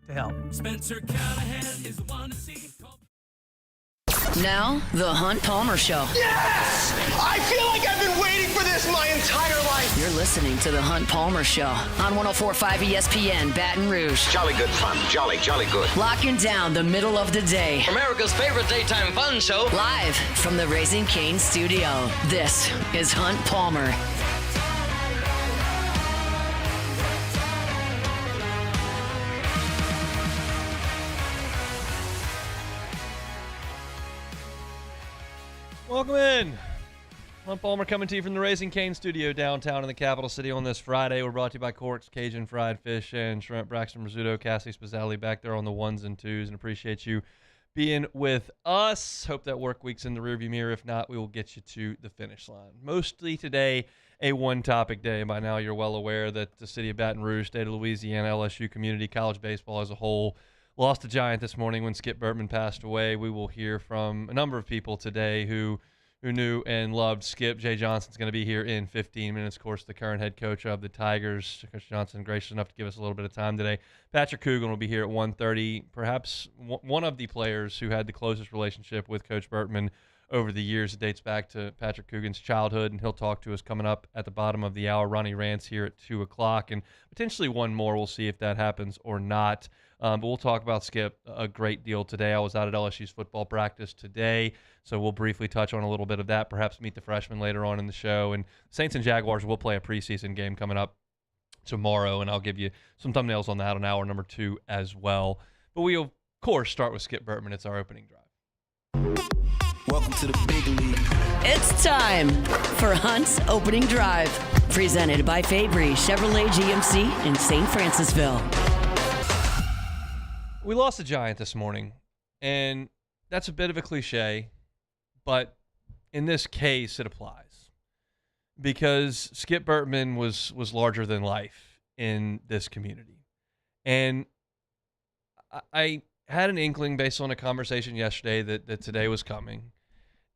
to help. Spencer Callahan is the one to see. Now, The Hunt Palmer Show. Yes! I feel like I've been waiting for this my entire life. You're listening to The Hunt Palmer Show on 104.5 ESPN Baton Rouge. Jolly good fun. Jolly good. Locking down the middle of the day. America's favorite daytime fun show. Live from the Raising Cane studio. This is Hunt Palmer. Welcome in. Hunt Palmer coming to you from the Raising Cane studio downtown in the capital city on this Friday. We're brought to you by Cork's Cajun Fried Fish and Shrimp. Braxton Rizzuto, Cassie Spazzali back there on the ones and twos, and appreciate you being with us. Hope that work week's in the rearview mirror. If not, we will get you to the finish line. Mostly today, a one-topic day. By now, you're well aware that the city of Baton Rouge, state of Louisiana, LSU community, college baseball as a whole, lost a giant this morning when Skip Bertman passed away. We will hear from a number of people today who knew and loved Skip. Jay Johnson's going to be here in 15 minutes. Of course, the current head coach of the Tigers. Coach Johnson, gracious enough to give us a little bit of time today. Patrick Coogan will be here at 1:30. Perhaps one of the players who had the closest relationship with Coach Bertman over the years. It dates back to Patrick Coogan's childhood, and he'll talk to us coming up at the bottom of the hour. Ronnie Rance here at 2 o'clock, and potentially one more. We'll see if that happens or not. But we'll talk about Skip a great deal today. I was out at LSU's football practice today, so we'll briefly touch on a little bit of that, perhaps meet the freshmen later on in the show. And Saints and Jaguars will play a preseason game coming up tomorrow, and I'll give you some thumbnails on that on hour number 2 as well. But we'll, of course, start with Skip Bertman. It's our opening drive. Welcome to the big league. It's time for Hunt's Opening Drive, presented by Fabry Chevrolet GMC in St. Francisville. We lost a giant this morning, and that's a bit of a cliche, but in this case, it applies. Because Skip Bertman was larger than life in this community. And I had an inkling based on a conversation yesterday that today was coming.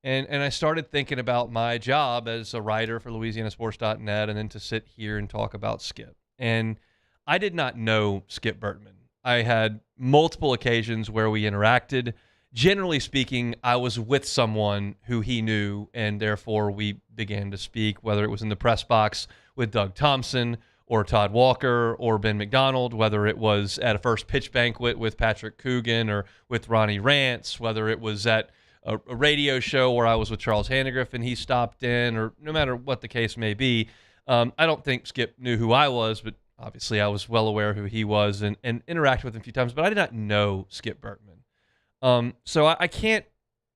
And I started thinking about my job as a writer for LouisianaSports.net and then to sit here and talk about Skip. And I did not know Skip Bertman. I had multiple occasions where we interacted. Generally speaking, I was with someone who he knew, and therefore we began to speak, whether it was in the press box with Doug Thompson or Todd Walker or Ben McDonald, whether it was at a first pitch banquet with Patrick Coogan or with Ronnie Rance, whether it was at a radio show where I was with Charles Hannegriff and he stopped in, or no matter what the case may be. I don't think Skip knew who I was, but obviously I was well aware who he was and interacted with him a few times, but I did not know Skip Bertman. So I can't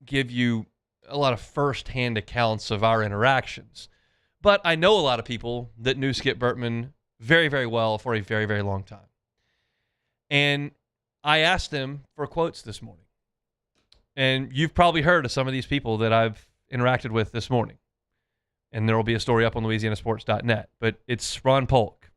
give you a lot of first-hand accounts of our interactions, but I know a lot of people that knew Skip Bertman very, very well for a very, very long time. And I asked them for quotes this morning. And you've probably heard of some of these people that I've interacted with this morning. And there will be a story up on LouisianaSports.net. But it's Ron Polk,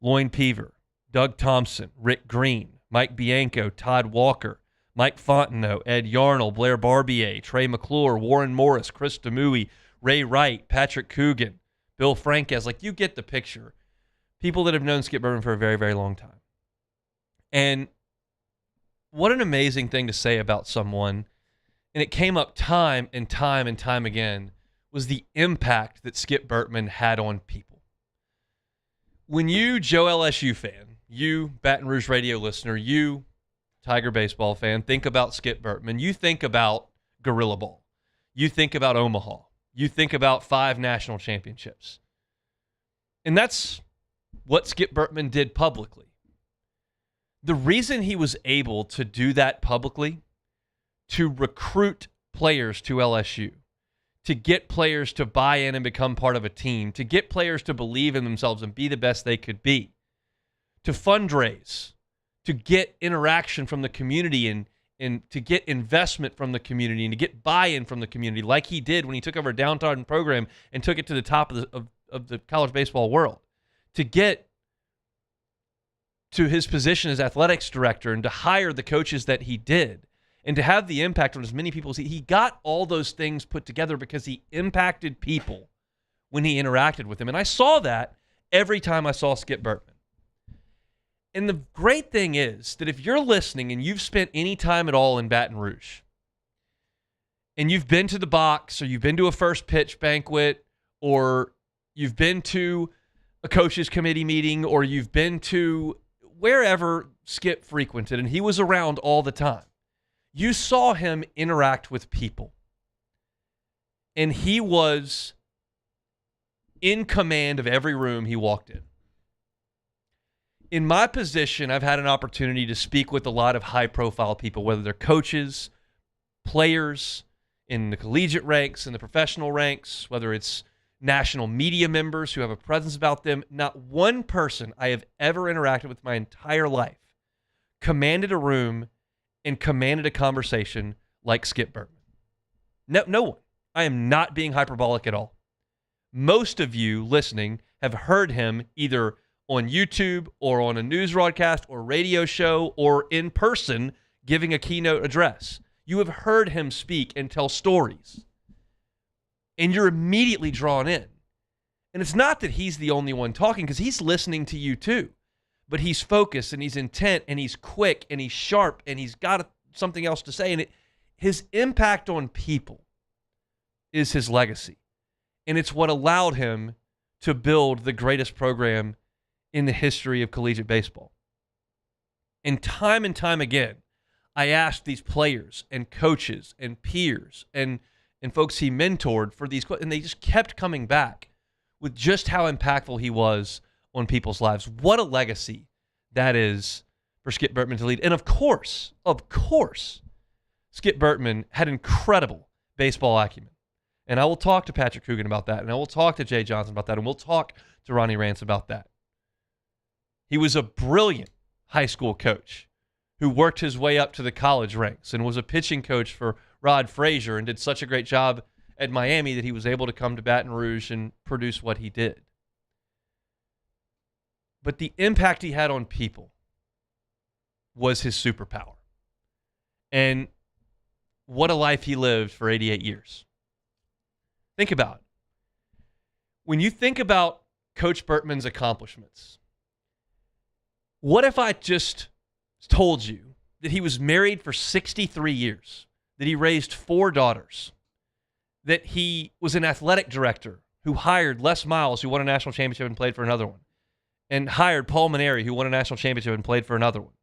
Loin Peaver, Doug Thompson, Rick Green, Mike Bianco, Todd Walker, Mike Fontenot, Ed Yarnell, Blair Barbier, Trey McClure, Warren Morris, Chris Demouy, Ray Wright, Patrick Coogan, Bill Franquez. Like, you get the picture. People that have known Skip Bertman for a very, very long time. And what an amazing thing to say about someone, and it came up time and time and time again, was the impact that Skip Bertman had on people. When you, Joe LSU fan, you, Baton Rouge radio listener, you, Tiger baseball fan, think about Skip Bertman, you think about Gorilla Ball. You think about Omaha. You think about 5 national championships. And that's what Skip Bertman did publicly. The reason he was able to do that publicly, to recruit players to LSU, to get players to buy in and become part of a team, to get players to believe in themselves and be the best they could be, to fundraise, to get interaction from the community and to get investment from the community and to get buy-in from the community like he did when he took over a downtown program and took it to the top of the college baseball world, to get to his position as athletics director and to hire the coaches that he did and to have the impact on as many people as he got all those things put together because he impacted people when he interacted with them. And I saw that every time I saw Skip Bertman. And the great thing is that if you're listening and you've spent any time at all in Baton Rouge, and you've been to the box, or you've been to a first pitch banquet, or you've been to a coaches committee meeting, or you've been to wherever Skip frequented, and he was around all the time, you saw him interact with people. And he was in command of every room he walked in. In my position, I've had an opportunity to speak with a lot of high-profile people, whether they're coaches, players, in the collegiate ranks, in the professional ranks, whether it's national media members who have a presence about them. Not one person I have ever interacted with my entire life commanded a room and commanded a conversation like Skip Bertman. No one. I am not being hyperbolic at all. Most of you listening have heard him either on YouTube or on a news broadcast or radio show or in person giving a keynote address. You have heard him speak and tell stories. And you're immediately drawn in. And it's not that he's the only one talking, because he's listening to you too. But he's focused and he's intent and he's quick and he's sharp and he's got something else to say. And his impact on people is his legacy. And it's what allowed him to build the greatest program in the history of collegiate baseball. And time again, I asked these players and coaches and peers and folks he mentored for these, and they just kept coming back with just how impactful he was on people's lives. What a legacy that is for Skip Bertman to lead. And of course, Skip Bertman had incredible baseball acumen. And I will talk to Patrick Coogan about that, and I will talk to Jay Johnson about that, and we'll talk to Ronnie Rance about that. He was a brilliant high school coach who worked his way up to the college ranks and was a pitching coach for Rod Frazier and did such a great job at Miami that he was able to come to Baton Rouge and produce what he did. But the impact he had on people was his superpower. And what a life he lived for 88 years. Think about it. When you think about Coach Bertman's accomplishments, what if I just told you that he was married for 63 years, that he raised 4 daughters, that he was an athletic director who hired Les Miles, who won a national championship and played for another one, and hired Paul Maneri, who won a national championship and played for another one,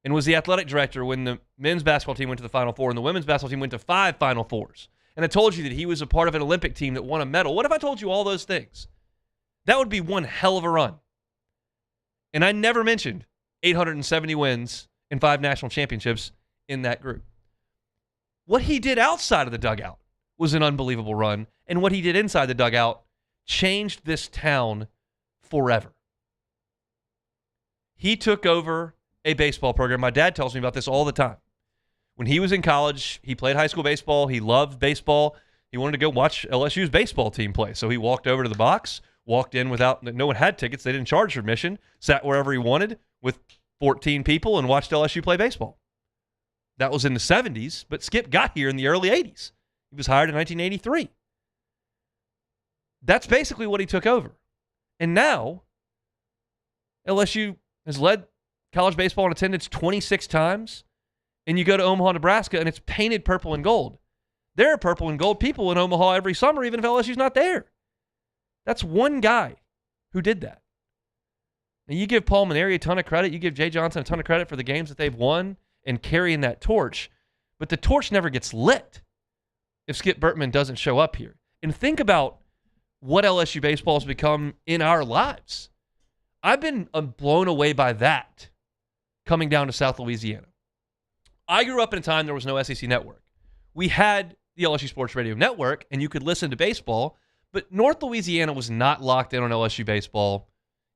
and was the athletic director when the men's basketball team went to the Final Four and the women's basketball team went to 5 Final Fours, and I told you that he was a part of an Olympic team that won a medal. What if I told you all those things? That would be one hell of a run. And I never mentioned 870 wins and 5 national championships in that group. What he did outside of the dugout was an unbelievable run, and what he did inside the dugout changed this town forever. He took over a baseball program. My dad tells me about this all the time. When he was in college, he played high school baseball. He loved baseball. He wanted to go watch LSU's baseball team play. So he walked over to the box, walked in without, no one had tickets. They didn't charge for admission, sat wherever he wanted with 14 people and watched LSU play baseball. That was in the 70s, but Skip got here in the early 80s. He was hired in 1983. That's basically what he took over. And now, LSU has led college baseball in attendance 26 times, and you go to Omaha, Nebraska, and it's painted purple and gold. There are purple and gold people in Omaha every summer, even if LSU's not there. That's one guy who did that. And you give Paul Maneri a ton of credit. You give Jay Johnson a ton of credit for the games that they've won and carrying that torch. But the torch never gets lit if Skip Bertman doesn't show up here. And think about what LSU baseball has become in our lives. I've been blown away by that coming down to South Louisiana. I grew up in a time there was no SEC network. We had the LSU Sports Radio Network, and you could listen to baseball, but North Louisiana was not locked in on LSU baseball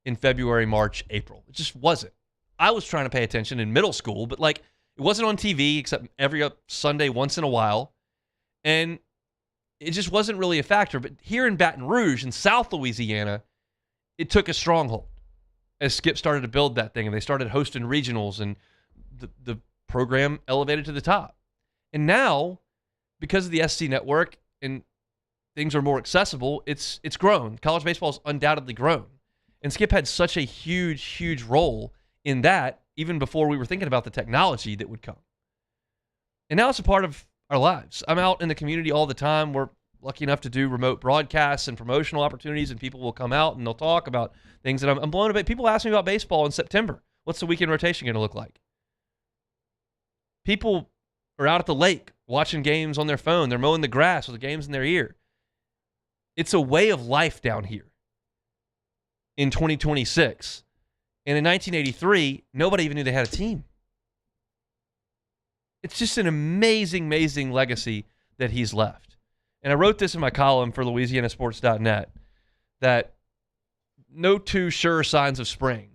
in February, March, April. It just wasn't. I was trying to pay attention in middle school, but it wasn't on TV except every Sunday once in a while, and it just wasn't really a factor. But here in Baton Rouge in South Louisiana, it took a stronghold as Skip started to build that thing, and they started hosting regionals, and the program elevated to the top. And now, because of the SC network and things are more accessible, it's grown. College baseball has undoubtedly grown. And Skip had such a huge, huge role in that, even before we were thinking about the technology that would come. And now it's a part of our lives. I'm out in the community all the time. We're lucky enough to do remote broadcasts and promotional opportunities, and people will come out and they'll talk about things. And I'm blown away. People ask me about baseball in September. What's the weekend rotation going to look like? People are out at the lake watching games on their phone. They're mowing the grass with the games in their ear. It's a way of life down here in 2026. And in 1983, nobody even knew they had a team. It's just an amazing, amazing legacy that he's left. And I wrote this in my column for LouisianaSports.net that no two sure signs of spring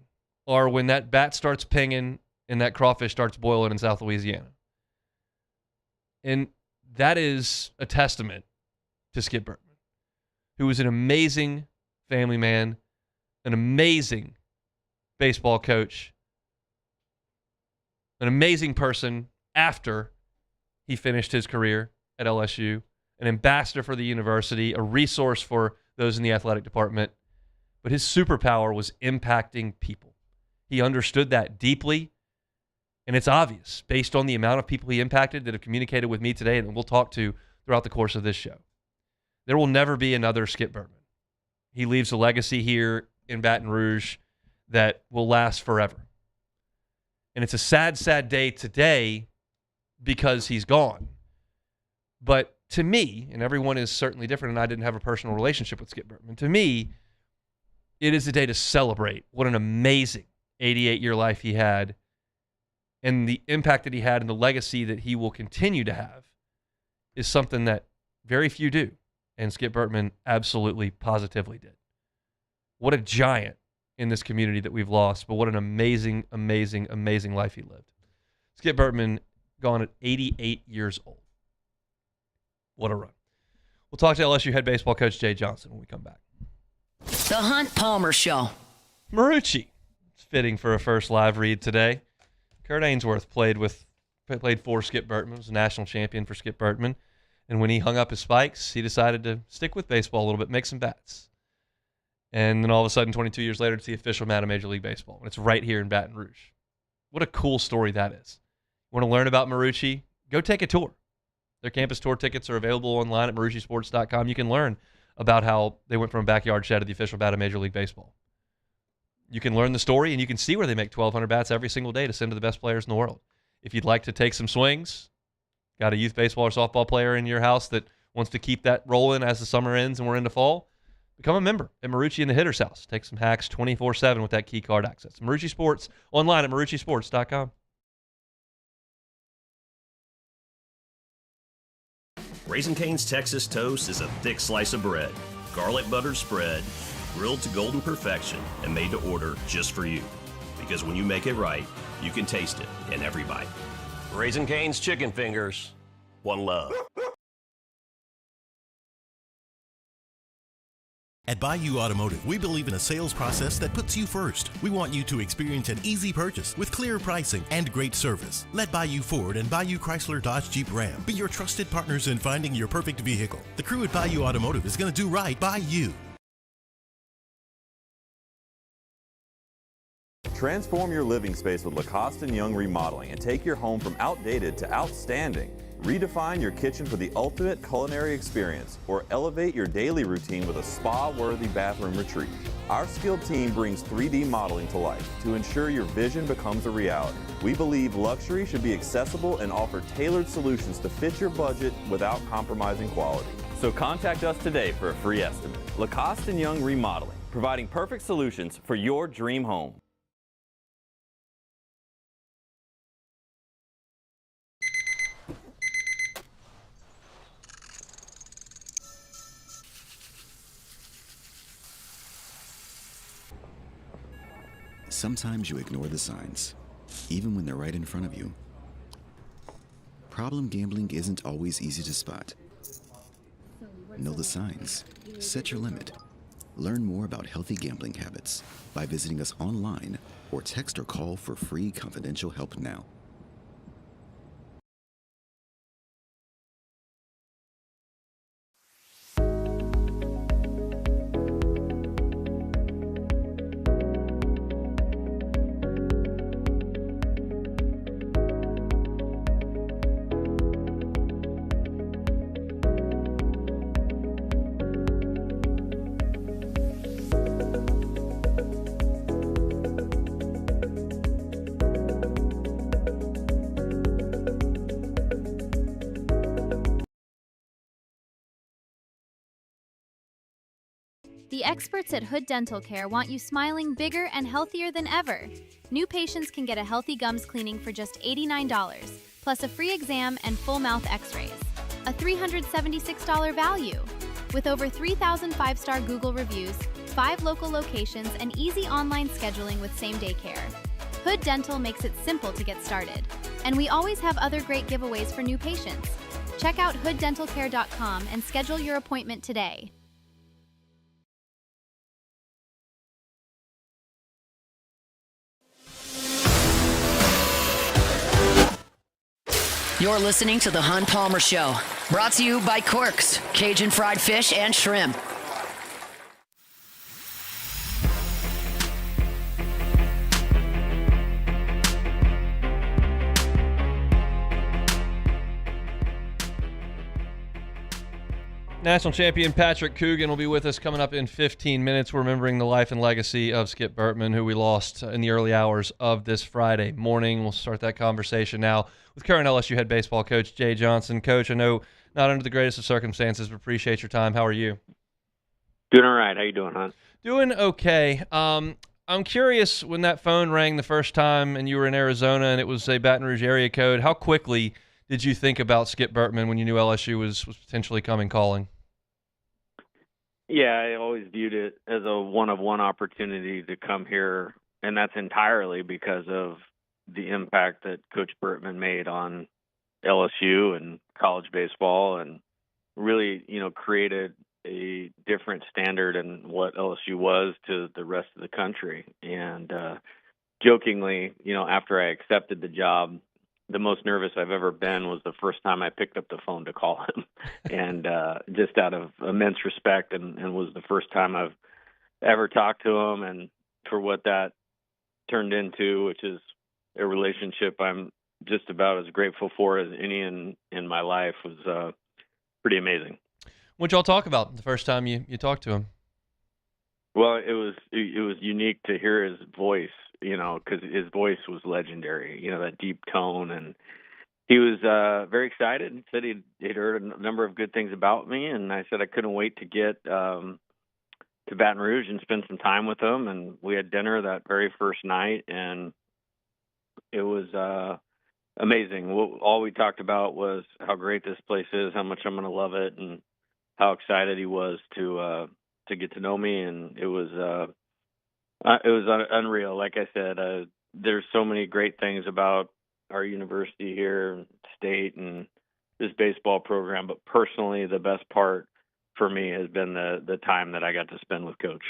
are when that bat starts pinging and that crawfish starts boiling in South Louisiana. And that is a testament to Skip Bertman, who was an amazing family man, an amazing baseball coach, an amazing person after he finished his career at LSU, an ambassador for the university, a resource for those in the athletic department. But his superpower was impacting people. He understood that deeply, and it's obvious based on the amount of people he impacted that have communicated with me today and we'll talk to throughout the course of this show. There will never be another Skip Bertman. He leaves a legacy here in Baton Rouge that will last forever. And it's a sad, sad day today because he's gone. But to me, and everyone is certainly different, and I didn't have a personal relationship with Skip Bertman, to me, it is a day to celebrate what an amazing 88-year life he had and the impact that he had and the legacy that he will continue to have is something that very few do. And Skip Bertman absolutely, positively did. What a giant in this community that we've lost, but what an amazing, amazing, amazing life he lived. Skip Bertman gone at 88 years old. What a run. We'll talk to LSU head baseball coach Jay Johnson when we come back. The Hunt Palmer Show. Marucci. It's fitting for a first live read today. Kurt Ainsworth played for Skip Bertman, was a national champion for Skip Bertman. And when he hung up his spikes, he decided to stick with baseball a little bit, make some bats. And then all of a sudden, 22 years later, it's the official mat of Major League Baseball. And it's right here in Baton Rouge. What a cool story that is. You want to learn about Marucci? Go take a tour. Their campus tour tickets are available online at MarucciSports.com. You can learn about how they went from a backyard shed to the official bat of Major League Baseball. You can learn the story, and you can see where they make 1,200 bats every single day to send to the best players in the world. If you'd like to take some swings, got a youth baseball or softball player in your house that wants to keep that rolling as the summer ends and we're into fall, become a member at Marucci in the Hitter's House. Take some hacks 24/7 with that key card access. Marucci Sports, online at MarucciSports.com. Raising Cane's Texas Toast is a thick slice of bread, garlic buttered spread, grilled to golden perfection, and made to order just for you. Because when you make it right, you can taste it in every bite. Raising Cane's Chicken Fingers. One love. At Bayou Automotive, we believe in a sales process that puts you first. We want you to experience an easy purchase with clear pricing and great service. Let Bayou Ford and Bayou Chrysler Dodge Jeep Ram be your trusted partners in finding your perfect vehicle. The crew at Bayou Automotive is going to do right by you. Transform your living space with Lacoste & Young Remodeling and take your home from outdated to outstanding. Redefine your kitchen for the ultimate culinary experience or elevate your daily routine with a spa-worthy bathroom retreat. Our skilled team brings 3D modeling to life to ensure your vision becomes a reality. We believe luxury should be accessible and offer tailored solutions to fit your budget without compromising quality. So contact us today for a free estimate. Lacoste & Young Remodeling, providing perfect solutions for your dream home. Sometimes you ignore the signs, even when they're right in front of you. Problem gambling isn't always easy to spot. Know the signs. Set your limit. Learn more about healthy gambling habits by visiting us online or text or call for free confidential help now. The experts at Hood Dental Care want you smiling bigger and healthier than ever. New patients can get a healthy gums cleaning for just $89, plus a free exam and full mouth x-rays. A $376 value. With over 3,000 five-star Google reviews, 5 local locations, and easy online scheduling with same-day care. Hood Dental makes it simple to get started. And we always have other great giveaways for new patients. Check out hooddentalcare.com and schedule your appointment today. You're listening to The Hunt Palmer Show, brought to you by Quirks, Cajun fried fish and shrimp. National champion Patrick Coogan will be with us coming up in 15 minutes. We're remembering the life and legacy of Skip Bertman, who we lost in the early hours of this Friday morning. We'll start that conversation now with current LSU head baseball coach Jay Johnson. Coach, I know not under the greatest of circumstances, but appreciate your time. How are you? Doing all right. How you doing, hon? Doing okay. I'm curious, when that phone rang the first time and you were in Arizona and it was a Baton Rouge area code, how quickly did you think about Skip Bertman when you knew LSU was potentially coming calling? Yeah, I always viewed it as a one-of-one opportunity to come here, and that's entirely because of the impact that Coach Bertman made on LSU and college baseball, and really, created a different standard in what LSU was to the rest of the country. And jokingly, after I accepted the job, the most nervous I've ever been was the first time I picked up the phone to call him, and just out of immense respect, and was the first time I've ever talked to him, and for what that turned into, which is a relationship I'm just about as grateful for as any in my life, was pretty amazing. What'd y'all talk about the first time you talked to him? Well, it was unique to hear his voice, because his voice was legendary, that deep tone. And he was very excited and said he'd heard a number of good things about me. And I said I couldn't wait to get to Baton Rouge and spend some time with him. And we had dinner that very first night, and it was amazing. All we talked about was how great this place is, how much I'm going to love it, and how excited he was to get to know me. And it was unreal. Like I said, there's so many great things about our university here, state, and this baseball program. But personally, the best part for me has been the time that I got to spend with Coach.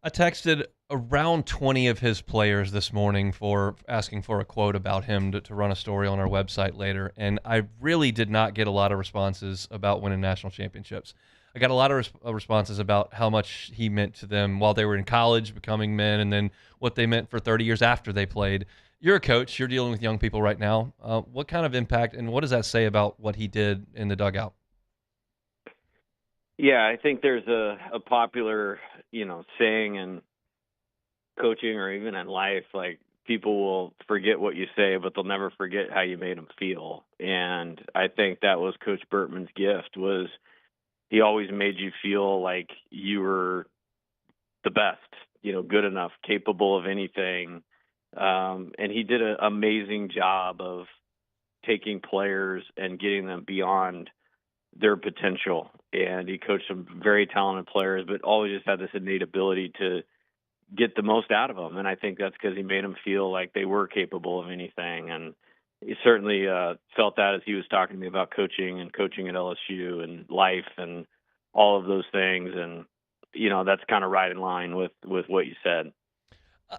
I texted around 20 of his players this morning for asking for a quote about him to run a story on our website later, and I really did not get a lot of responses about winning national championships. I got a lot of responses about how much he meant to them while they were in college, becoming men, and then what they meant for 30 years after they played. You're a coach. You're dealing with young people right now. What kind of impact, and what does that say about what he did in the dugout? Yeah, I think there's a popular, saying in coaching or even in life, like, people will forget what you say, but they'll never forget how you made them feel. And I think that was Coach Bertman's gift, was he always made you feel like you were the best, good enough, capable of anything. And he did an amazing job of taking players and getting them beyond their potential. And he coached some very talented players, but always just had this innate ability to get the most out of them. And I think that's because he made them feel like they were capable of anything. And he certainly felt that as he was talking to me about coaching and coaching at LSU and life and all of those things. And, that's kind of right in line with what you said.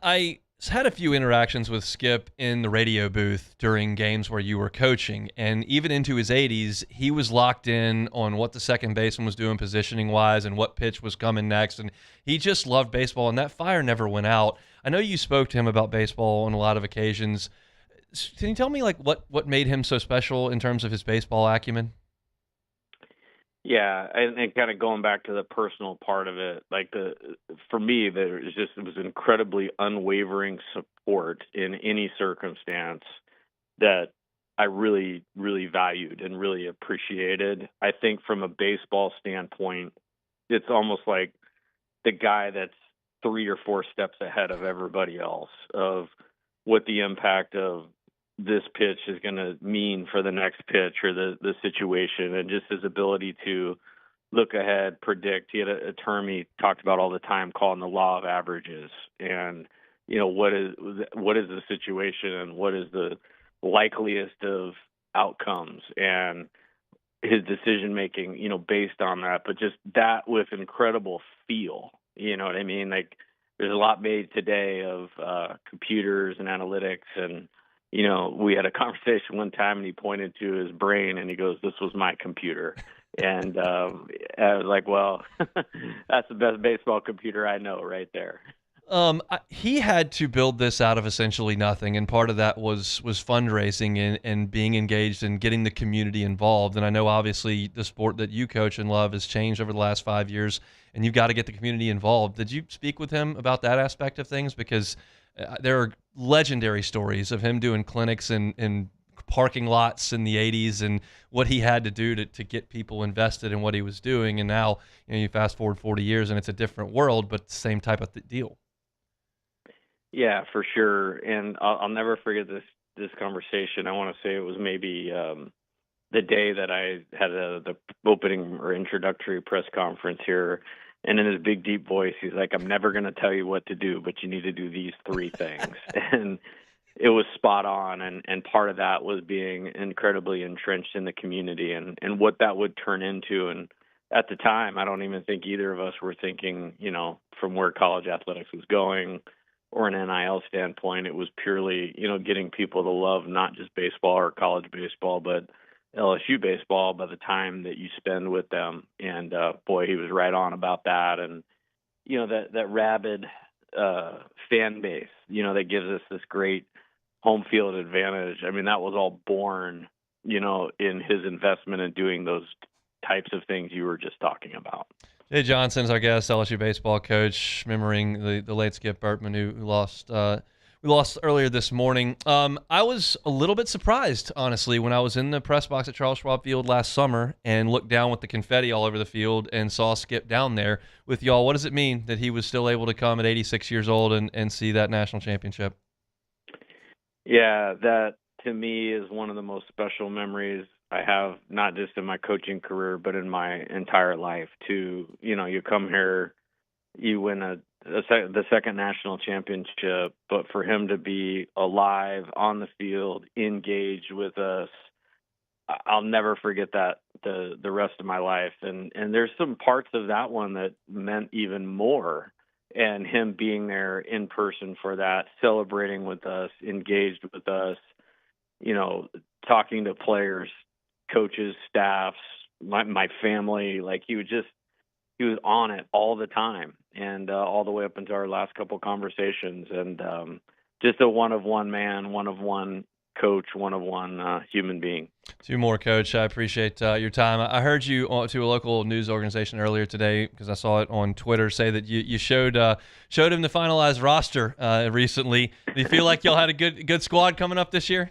I had a few interactions with Skip in the radio booth during games where you were coaching, and even into his 80s, he was locked in on what the second baseman was doing positioning-wise and what pitch was coming next, and he just loved baseball, and that fire never went out. I know you spoke to him about baseball on a lot of occasions. Can you tell me, what made him so special in terms of his baseball acumen? Yeah, and kind of going back to the personal part of it, for me, it was incredibly unwavering support in any circumstance that I really, really valued and really appreciated. I think from a baseball standpoint, it's almost like the guy that's 3 or 4 steps ahead of everybody else of what the impact of this pitch is going to mean for the next pitch or the situation, and just his ability to look ahead, predict. He had a term he talked about all the time called the law of averages. And, what is the situation and what is the likeliest of outcomes and his decision making, based on that, but just that with incredible feel, you know what I mean? Like there's a lot made today of computers and analytics. And, we had a conversation one time and he pointed to his brain and he goes, "This was my computer." And I was like, well, that's the best baseball computer I know right there. He had to build this out of essentially nothing, and part of that was fundraising and being engaged and getting the community involved. And I know obviously the sport that you coach and love has changed over the last 5 years, and you've got to get the community involved. Did you speak with him about that aspect of things? Because there are legendary stories of him doing clinics in parking lots in the 80s and what he had to do to get people invested in what he was doing. And now, you fast forward 40 years and it's a different world, but the same type of deal. Yeah, for sure. And I'll never forget this conversation. I want to say it was maybe the day that I had the opening or introductory press conference here. And in his big, deep voice, he's like, "I'm never going to tell you what to do, but you need to do these 3 things." And it was spot on. And part of that was being incredibly entrenched in the community and what that would turn into. And at the time, I don't even think either of us were thinking, from where college athletics was going or an NIL standpoint. It was purely, getting people to love not just baseball or college baseball, but LSU baseball by the time that you spend with them. And boy, he was right on about that. And, that rabid fan base, that gives us this great home field advantage. I mean, that was all born, in his investment in doing those types of things you were just talking about. Jay Johnson's our guest, LSU baseball coach, remembering the late Skip Bertman who lost. We lost earlier this morning. I was a little bit surprised, honestly, when I was in the press box at Charles Schwab Field last summer and looked down with the confetti all over the field and saw Skip down there with y'all. What does it mean that he was still able to come at 86 years old and see that national championship? Yeah, that to me is one of the most special memories I have, not just in my coaching career, but in my entire life. You come here, you win the second national championship, but for him to be alive on the field, engaged with us, I'll never forget that the rest of my life. And there's some parts of that one that meant even more. And him being there in person for that, celebrating with us, engaged with us, talking to players, coaches, staffs, my family, like he was on it all the time and all the way up into our last couple conversations. And just a one-of-one man, one-of-one coach, one-of-one human being. 2 more, Coach. I appreciate your time. I heard you to a local news organization earlier today because I saw it on Twitter say that you showed him the finalized roster recently. Do you feel like y'all had a good squad coming up this year?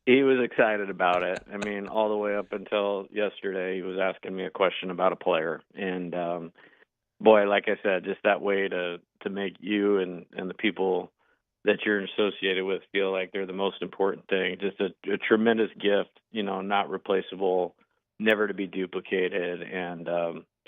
He was excited about it. I mean, all the way up until yesterday, he was asking me a question about a player. And, boy, like I said, just that way to make you and the people that you're associated with feel like they're the most important thing. Just a tremendous gift, not replaceable, never to be duplicated, and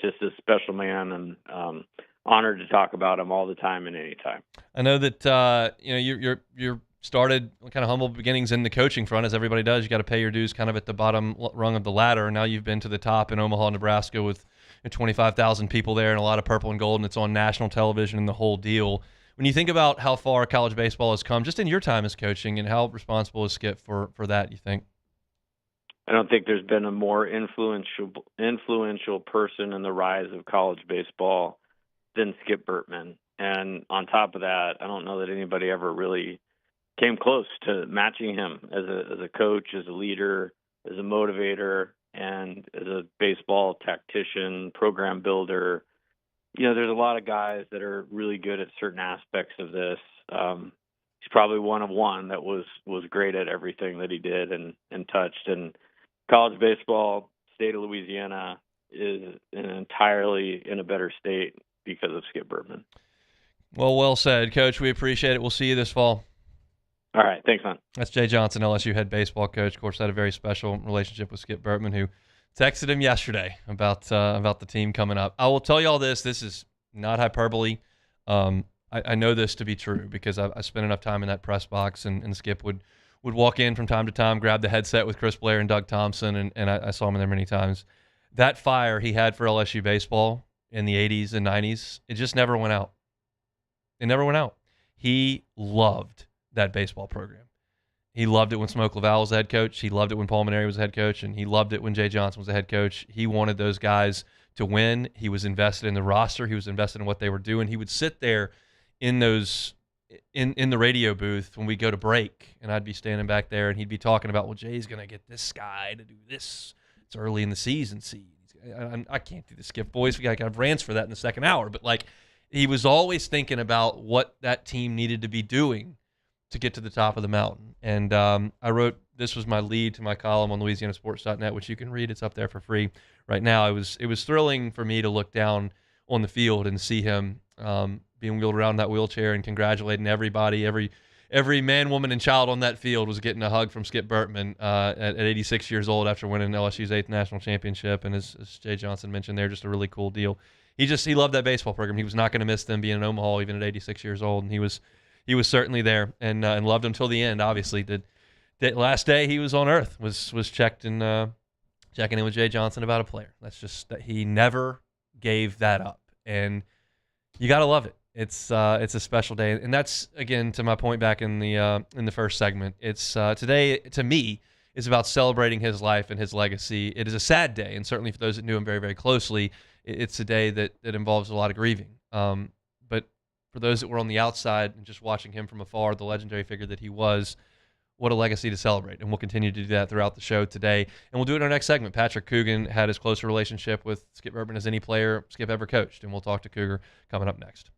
just a special man, and honored to talk about him all the time and anytime. I know that you're started kind of humble beginnings in the coaching front, as everybody does. You got to pay your dues kind of at the bottom rung of the ladder. And now you've been to the top in Omaha, Nebraska with 25,000 people there and a lot of purple and gold, and it's on national television and the whole deal. When you think about how far college baseball has come, just in your time as coaching, and how responsible is Skip for that, you think? I don't think there's been a more influential person in the rise of college baseball than Skip Bertman. And on top of that, I don't know that anybody ever really came close to matching him as a coach, as a leader, as a motivator, and as a baseball tactician, program builder. There's a lot of guys that are really good at certain aspects of this. He's probably one of one that was great at everything that he did and touched. And college baseball, state of Louisiana, is entirely in a better state because of Skip Bertman. Well said, Coach. We appreciate it. We'll see you this fall. All right. Thanks, man. That's Jay Johnson, LSU head baseball coach. Of course, had a very special relationship with Skip Bertman, who texted him yesterday about the team coming up. I will tell you all this. This is not hyperbole. I know this to be true because I spent enough time in that press box, and Skip would walk in from time to time, grab the headset with Chris Blair and Doug Thompson, and I saw him in there many times. That fire he had for LSU baseball in the 80s and 90s, it just never went out. It never went out. He loved that baseball program. He loved it when Smoke Laval was the head coach. He loved it when Paul Maneri was the head coach, and he loved it when Jay Johnson was the head coach. He wanted those guys to win. He was invested in the roster. He was invested in what they were doing. He would sit there in those in the radio booth when we go to break, and I'd be standing back there, and he'd be talking about, well, Jay's going to get this guy to do this. It's early in the season. See, I can't do the Skip voice. We got to have rants for that in the second hour. But, like, he was always thinking about what that team needed to be doing to get to the top of the mountain. And I wrote, this was my lead to my column on LouisianaSports.net, which you can read. It's up there for free right now. It was thrilling for me to look down on the field and see him being wheeled around that wheelchair and congratulating everybody. Every man, woman, and child on that field was getting a hug from Skip Bertman at 86 years old after winning LSU's 8th national championship. And as Jay Johnson mentioned there, just a really cool deal. He loved that baseball program. He was not going to miss them being in Omaha even at 86 years old. And he was certainly there and loved them till the end. Obviously, the last day he was on Earth was checking in with Jay Johnson about a player. That's just that he never gave that up, and you got to love it. It's a special day, and that's, again, to my point back in the first segment. It's today to me is about celebrating his life and his legacy. It is a sad day, and certainly for those that knew him very, very closely, it's a day that involves a lot of grieving. But for those that were on the outside and just watching him from afar, the legendary figure that he was, what a legacy to celebrate. And we'll continue to do that throughout the show today. And we'll do it in our next segment. Patrick Coogan had as close a relationship with Skip Bertman as any player Skip ever coached. And we'll talk to Cougar coming up next.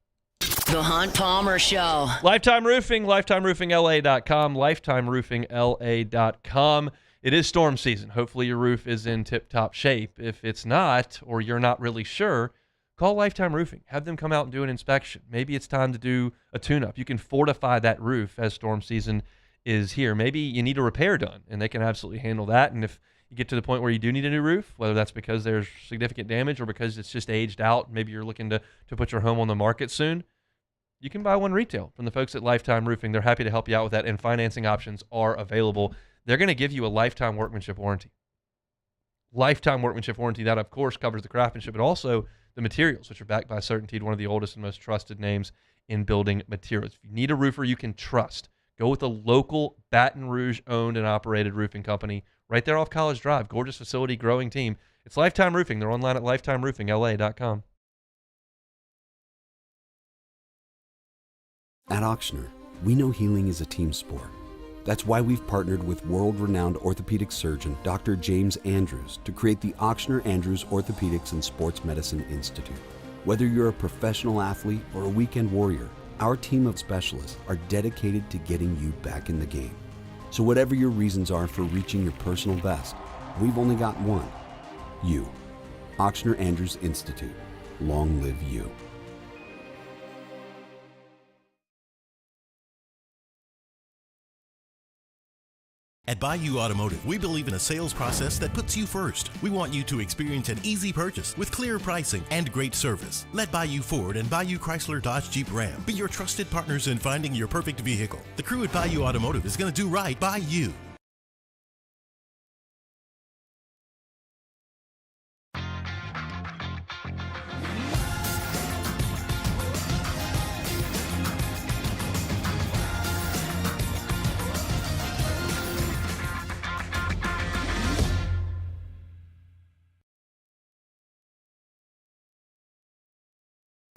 The Hunt Palmer Show. Lifetime Roofing, LifetimeRoofingLA.com, LifetimeRoofingLA.com. It is storm season. Hopefully your roof is in tip-top shape. If it's not, or you're not really sure, call Lifetime Roofing. Have them come out and do an inspection. Maybe it's time to do a tune-up. You can fortify that roof as storm season is here. Maybe you need a repair done, and they can absolutely handle that. And if you get to the point where you do need a new roof, whether that's because there's significant damage or because it's just aged out, maybe you're looking to put your home on the market soon, you can buy one retail from the folks at Lifetime Roofing. They're happy to help you out with that, and financing options are available. They're going to give you a lifetime workmanship warranty. Lifetime workmanship warranty, that, of course, covers the craftsmanship, but also the materials, which are backed by CertainTeed, one of the oldest and most trusted names in building materials. If you need a roofer you can trust, go with a local Baton Rouge-owned and operated roofing company right there off College Drive. Gorgeous facility, growing team. It's Lifetime Roofing. They're online at LifetimeRoofingLA.com. At Ochsner, we know healing is a team sport. That's why we've partnered with world-renowned orthopedic surgeon Dr. James Andrews to create the Ochsner Andrews Orthopedics and Sports Medicine Institute. Whether you're a professional athlete or a weekend warrior, our team of specialists are dedicated to getting you back in the game. So whatever your reasons are for reaching your personal best, we've only got one: you. Ochsner Andrews Institute. Long live you. At Bayou Automotive, we believe in a sales process that puts you first. We want you to experience an easy purchase with clear pricing and great service. Let Bayou Ford and Bayou Chrysler Dodge Jeep Ram be your trusted partners in finding your perfect vehicle. The crew at Bayou Automotive is going to do right by you.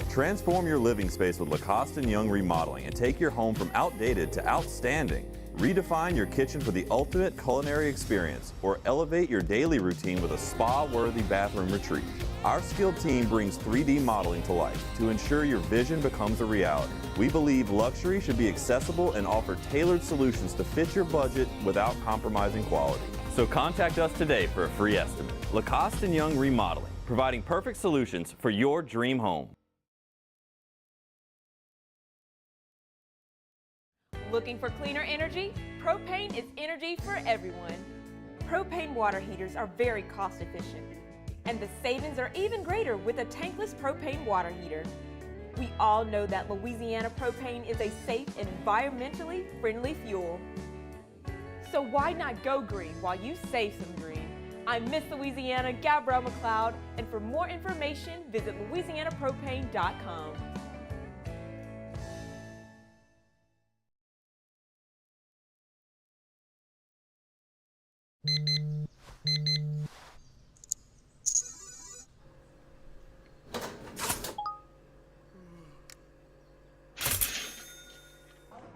Transform your living space with Lacoste & Young Remodeling and take your home from outdated to outstanding. Redefine your kitchen for the ultimate culinary experience, or elevate your daily routine with a spa-worthy bathroom retreat. Our skilled team brings 3D modeling to life to ensure your vision becomes a reality. We believe luxury should be accessible and offer tailored solutions to fit your budget without compromising quality. So contact us today for a free estimate. Lacoste & Young Remodeling, providing perfect solutions for your dream home. Looking for cleaner energy? Propane is energy for everyone. Propane water heaters are very cost efficient, and the savings are even greater with a tankless propane water heater. We all know that Louisiana propane is a safe and environmentally friendly fuel. So why not go green while you save some green? I'm Miss Louisiana, Gabrielle McLeod, and for more information, visit louisianapropane.com.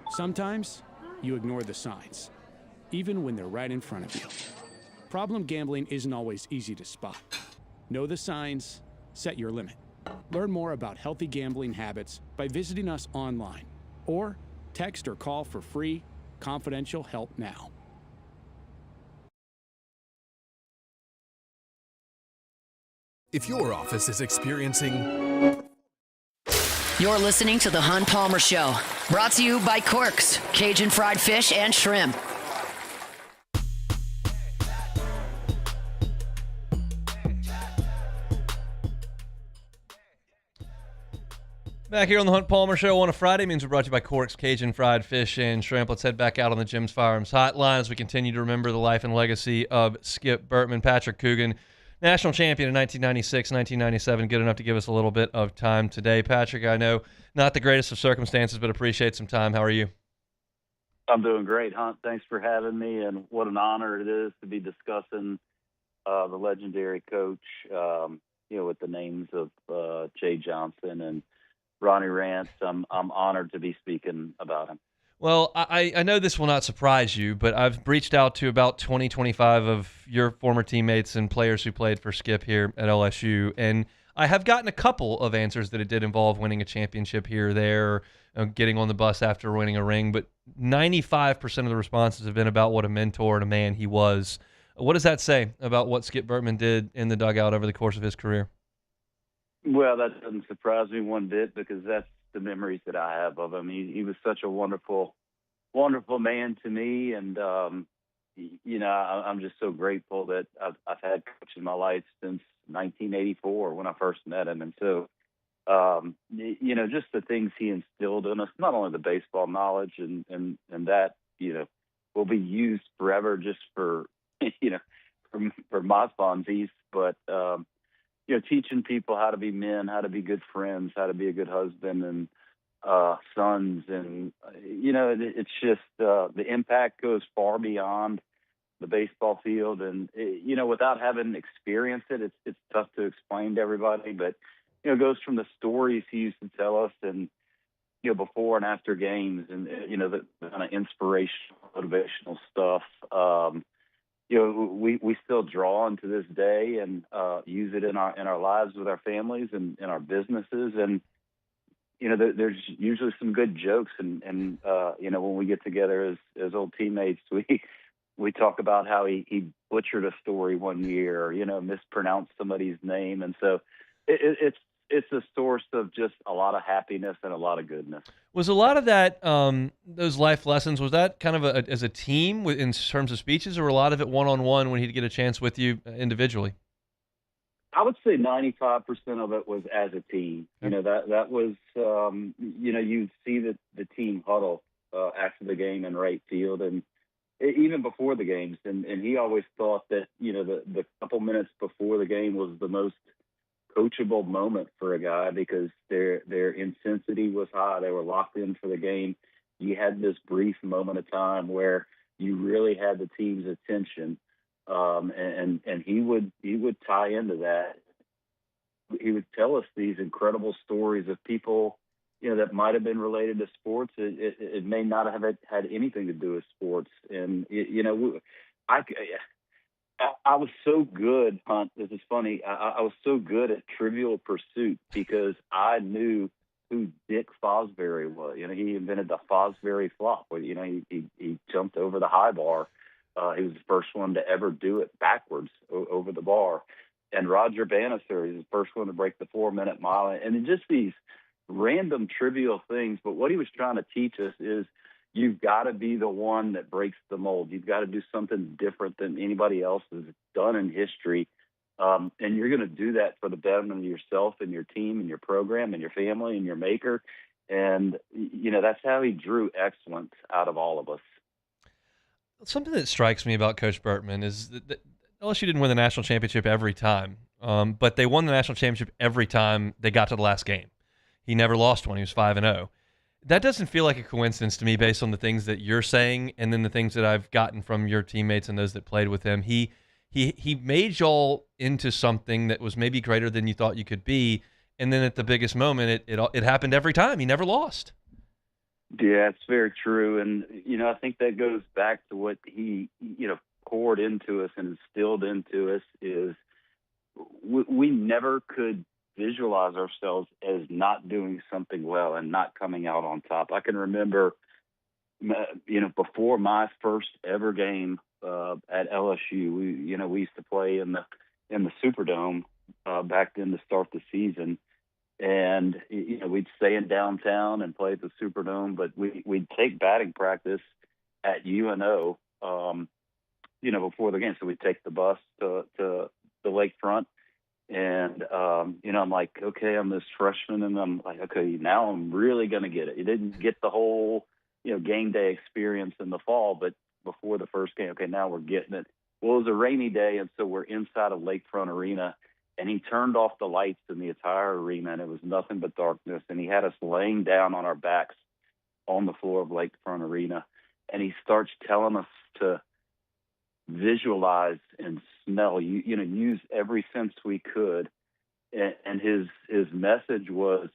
Sometimes you ignore the signs, even when they're right in front of you. Problem gambling isn't always easy to spot. Know the signs, set your limit. Learn more about healthy gambling habits by visiting us online or text or call for free, confidential help now. If your office is experiencing... You're listening to The Hunt Palmer Show, brought to you by Corks, Cajun fried fish and shrimp. Back here on the Hunt Palmer Show on a Friday means we're brought to you by Corks, Cajun fried fish and shrimp. Let's head back out on the Jim's Firearms Hotline as we continue to remember the life and legacy of Skip Bertman. Patrick Coogan, national champion in 1996, 1997, good enough to give us a little bit of time today. Patrick, I know not the greatest of circumstances, but appreciate some time. How are you? I'm doing great, Hunt. Thanks for having me, and what an honor it is to be discussing the legendary coach, with the names of Jay Johnson and Ronnie Rance. I'm honored to be speaking about him. Well, I know this will not surprise you, but I've reached out to about 20, 25 of your former teammates and players who played for Skip here at LSU, and I have gotten a couple of answers that it did involve winning a championship here or there, or getting on the bus after winning a ring, but 95% of the responses have been about what a mentor and a man he was. What does that say about what Skip Bertman did in the dugout over the course of his career? Well, that doesn't surprise me one bit, because that's the memories that I have of him. He was such a wonderful, wonderful man to me, and I'm just so grateful that I've had coach in my life since 1984 when I first met him, and so just the things he instilled in us, not only the baseball knowledge and that will be used forever just for for my funsies, but teaching people how to be men, how to be good friends, how to be a good husband and sons. And, it's just the impact goes far beyond the baseball field. And, without having experienced it, it's tough to explain to everybody. But, it goes from the stories he used to tell us and, before and after games and, the kind of inspirational, motivational stuff. We still draw on to this day and use it in our lives with our families and in our businesses. And, there's usually some good jokes. And when we get together as old teammates, we talk about how he butchered a story one year, or, mispronounced somebody's name. And so it's a source of just a lot of happiness and a lot of goodness. Was a lot of that, those life lessons, was that kind of as a team in terms of speeches, or a lot of it one-on-one when he'd get a chance with you individually? I would say 95% of it was as a team. That was, you'd see the team huddle after the game in right field and even before the games. And he always thought that, the couple minutes before the game was the most coachable moment for a guy, because their intensity was high. They were locked in for the game. You had this brief moment of time where you really had the team's attention, and he would tie into that. He would tell us these incredible stories of people, that might have been related to sports. It may not have had anything to do with sports, and I was so good, Hunt. This is funny. I was so good at Trivial Pursuit because I knew who Dick Fosbury was. He invented the Fosbury flop. He jumped over the high bar. He was the first one to ever do it backwards over the bar. and Roger Bannister is the first one to break the 4-minute mile, and just these random trivial things. But what he was trying to teach us is you've got to be the one that breaks the mold. You've got to do something different than anybody else has done in history. And you're going to do that for the betterment of yourself and your team and your program and your family and your maker. And, that's how he drew excellence out of all of us. Something that strikes me about Coach Bertman is that LSU didn't win the national championship every time, but they won the national championship every time they got to the last game. He never lost one. He was 5-0. That doesn't feel like a coincidence to me based on the things that you're saying and then the things that I've gotten from your teammates and those that played with him. He made y'all into something that was maybe greater than you thought you could be, and then at the biggest moment, it happened every time. He never lost. Yeah, it's very true. And, I think that goes back to what he, poured into us and instilled into us is we never could visualize ourselves as not doing something well and not coming out on top. I can remember, before my first ever game at LSU, we used to play in the Superdome back then to start the season, and we'd stay in downtown and play at the Superdome, but we'd take batting practice at UNO, before the game. So we'd take the bus to the lakefront. And, I'm like, okay, I'm this freshman, and I'm like, okay, now I'm really going to get it. You didn't get the whole, game day experience in the fall, but before the first game, okay, now we're getting it. Well, it was a rainy day, and so we're inside of Lakefront Arena, and he turned off the lights in the entire arena, and it was nothing but darkness, and he had us laying down on our backs on the floor of Lakefront Arena, and he starts telling us to visualize and smell, use every sense we could. And his message was,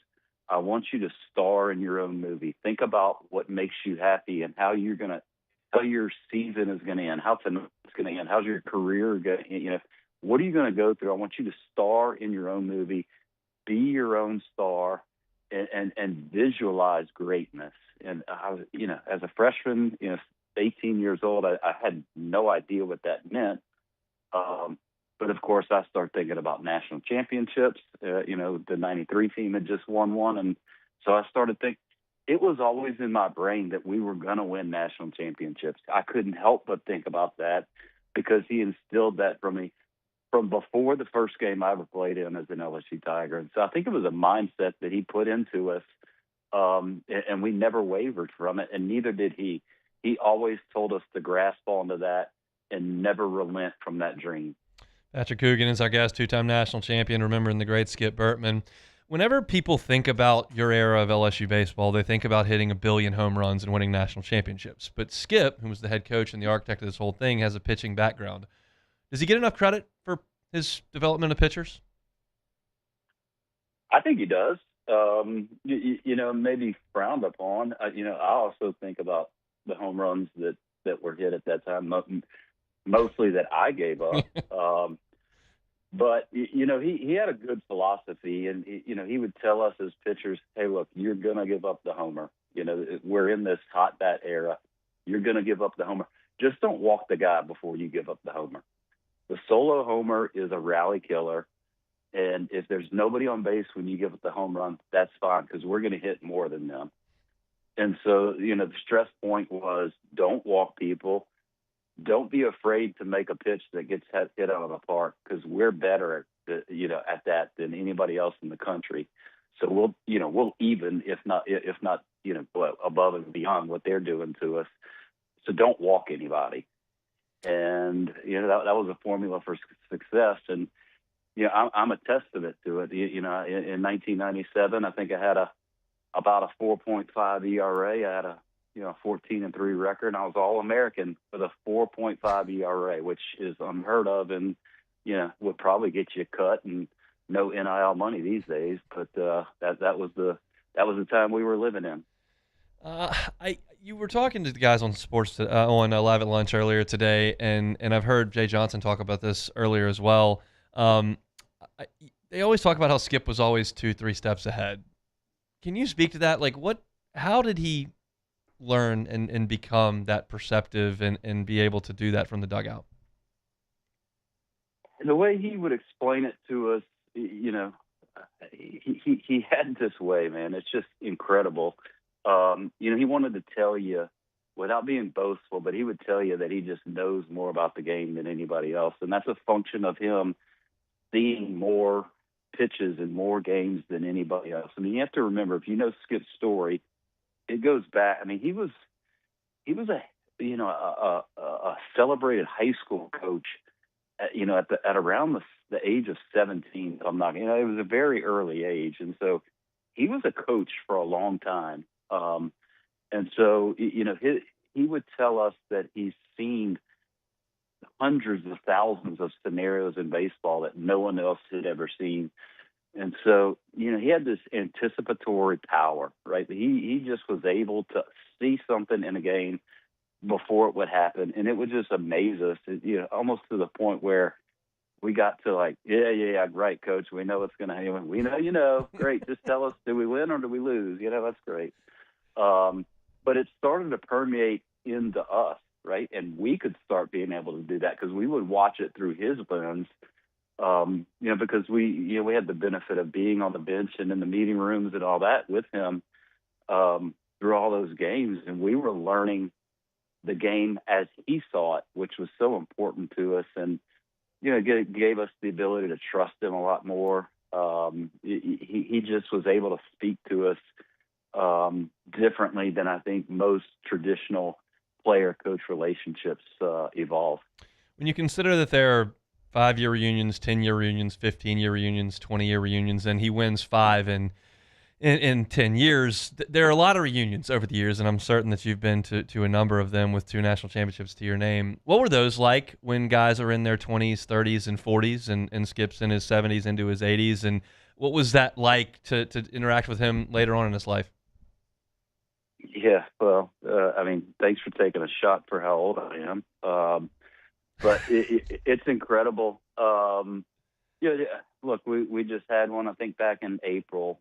I want you to star in your own movie. Think about what makes you happy and how your season is going to end, how it's going to end, how's your career going to end, what are you going to go through? I want you to star in your own movie, be your own star, and visualize greatness. And I was, as a freshman, 18 years old, I had no idea what that meant. But of course, I started thinking about national championships. The 93 team had just won one. And so I started thinking, it was always in my brain that we were going to win national championships. I couldn't help but think about that because he instilled that from me from before the first game I ever played in as an LSU Tiger. And so I think it was a mindset that he put into us, and we never wavered from it, and neither did he. He always told us to grasp onto that and never relent from that dream. Patrick Coogan is our guest, two-time national champion, remembering the great Skip Bertman. Whenever people think about your era of LSU baseball, they think about hitting 1 billion home runs and winning national championships. But Skip, who was the head coach and the architect of this whole thing, has a pitching background. Does he get enough credit for his development of pitchers? I think he does. Maybe frowned upon. I also think about the home runs that were hit at that time, mostly that I gave up. But he had a good philosophy, and he would tell us as pitchers, hey, look, you're going to give up the homer. We're in this hot bat era. You're going to give up the homer. Just don't walk the guy before you give up the homer. The solo homer is a rally killer. And if there's nobody on base when you give up the home run, that's fine because we're going to hit more than them. And so, the stress point was don't walk people. Don't be afraid to make a pitch that gets hit out of the park because we're better at that than anybody else in the country. So we'll even, if not, above and beyond what they're doing to us. So don't walk anybody. And, that was a formula for success. And, I'm a testament to it. In 1997, I think I had about a 4.5 ERA. I had a 14-3 record, and I was All-American with a 4.5 ERA, which is unheard of, and would probably get you cut and no NIL money these days. But that was the time we were living in. You were talking to the guys on sports on Live at Lunch earlier today, and I've heard Jay Johnson talk about this earlier as well. They always talk about how Skip was always 2-3 steps ahead. Can you speak to that? Like, how did he learn and become that perceptive and be able to do that from the dugout? the way he would explain it to us, he had this way, man. It's just incredible. He wanted to tell you without being boastful, but he would tell you that he just knows more about the game than anybody else. And that's a function of him seeing more pitches and more games than anybody else. I mean, you have to remember, if you know Skip's story, it goes back. I mean, he was a celebrated high school coach, at around the age of 17. It was a very early age. And so he was a coach for a long time. And so, he would tell us that he's seen hundreds of thousands of scenarios in baseball that no one else had ever seen. And so, he had this anticipatory power, right? He just was able to see something in a game before it would happen. And it would just amaze us, almost to the point where we got to like, yeah, right, coach. We know what's going to happen. We know, great. Just tell us, do we win or do we lose? That's great. But it started to permeate into us, right? And we could start being able to do that because we would watch it through his lens, because we had the benefit of being on the bench and in the meeting rooms and all that with him through all those games. And we were learning the game as he saw it, which was so important to us. And, it gave us the ability to trust him a lot more. He just was able to speak to us differently than I think most traditional player-coach relationships evolve. When you consider that there are 5-year reunions, 10-year reunions, 15-year reunions, 20-year reunions, and he wins 5 in 10 years, there are a lot of reunions over the years, and I'm certain that you've been to a number of them with 2 national championships to your name. What were those like when guys are in their 20s, 30s, and 40s, and Skip's in his 70s into his 80s, and what was that like to interact with him later on in his life? Yeah, well, thanks for taking a shot for how old I am. But it's incredible. Look, we just had one, I think, back in April.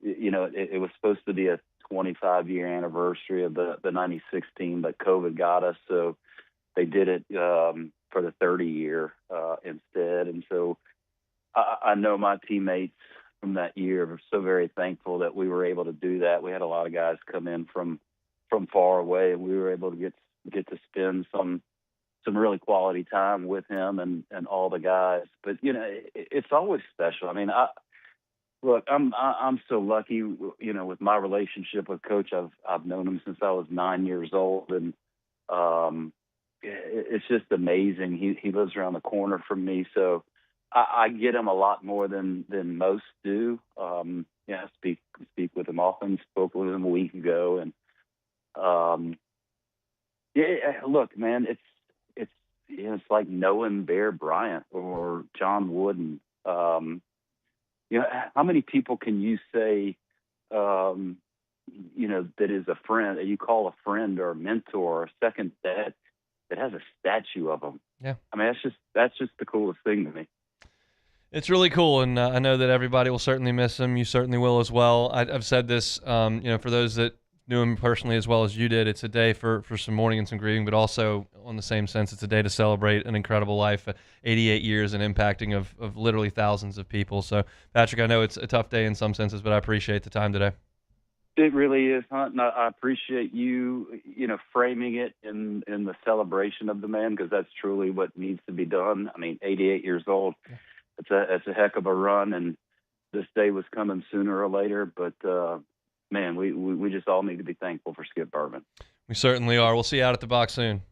It was supposed to be a 25-year anniversary of the 96 team, but COVID got us, so they did it for the 30-year instead. And so I know my teammates from that year were so very thankful that we were able to do that. We had a lot of guys come in from far away, and we were able to get to spend some really quality time with him and all the guys. But it's always special. I mean, I'm so lucky, with my relationship with Coach. I've known him since I was 9 years old, and it's just amazing. He lives around the corner from me, so I get him a lot more than most do. I speak with him often. Spoke with him a week ago, and look, man, it's like knowing Bear Bryant or John Wooden. How many people can you say, that is a friend, that you call a friend or a mentor or a second that has a statue of them? Yeah. I mean, that's just the coolest thing to me. It's really cool, and I know that everybody will certainly miss him. You certainly will as well. I've said this, for those that knew him personally as well as you did, it's a day for some mourning and some grieving, but also on the same sense, it's a day to celebrate an incredible life, 88 years and impacting of literally thousands of people. So, Patrick, I know it's a tough day in some senses, but I appreciate the time today. It really is, Hunt, and I appreciate you, framing it in the celebration of the man, because that's truly what needs to be done. I mean, 88 years old, it's a heck of a run, and this day was coming sooner or later. But man, we just all need to be thankful for Skip Bertman. We certainly are. We'll see you out at the box soon.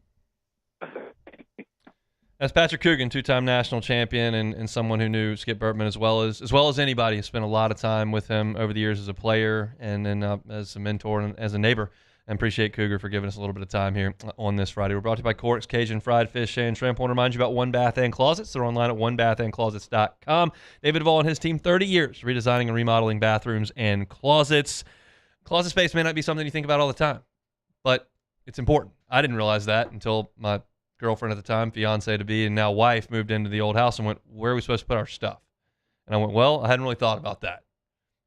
That's Patrick Coogan, 2-time national champion and someone who knew Skip Bertman as well as anybody. He spent a lot of time with him over the years as a player and then as a mentor and as a neighbor. And appreciate Cougar for giving us a little bit of time here on this Friday. We're brought to you by Cork's Cajun Fried Fish and Shrimp. I want to remind you about One Bath and Closets. They're online at onebathandclosets.com. David Duvall and his team, 30 years redesigning and remodeling bathrooms and closets. Closet space may not be something you think about all the time, but it's important. I didn't realize that until my girlfriend at the time, fiance-to-be, and now wife, moved into the old house and went, where are we supposed to put our stuff? And I went, well, I hadn't really thought about that.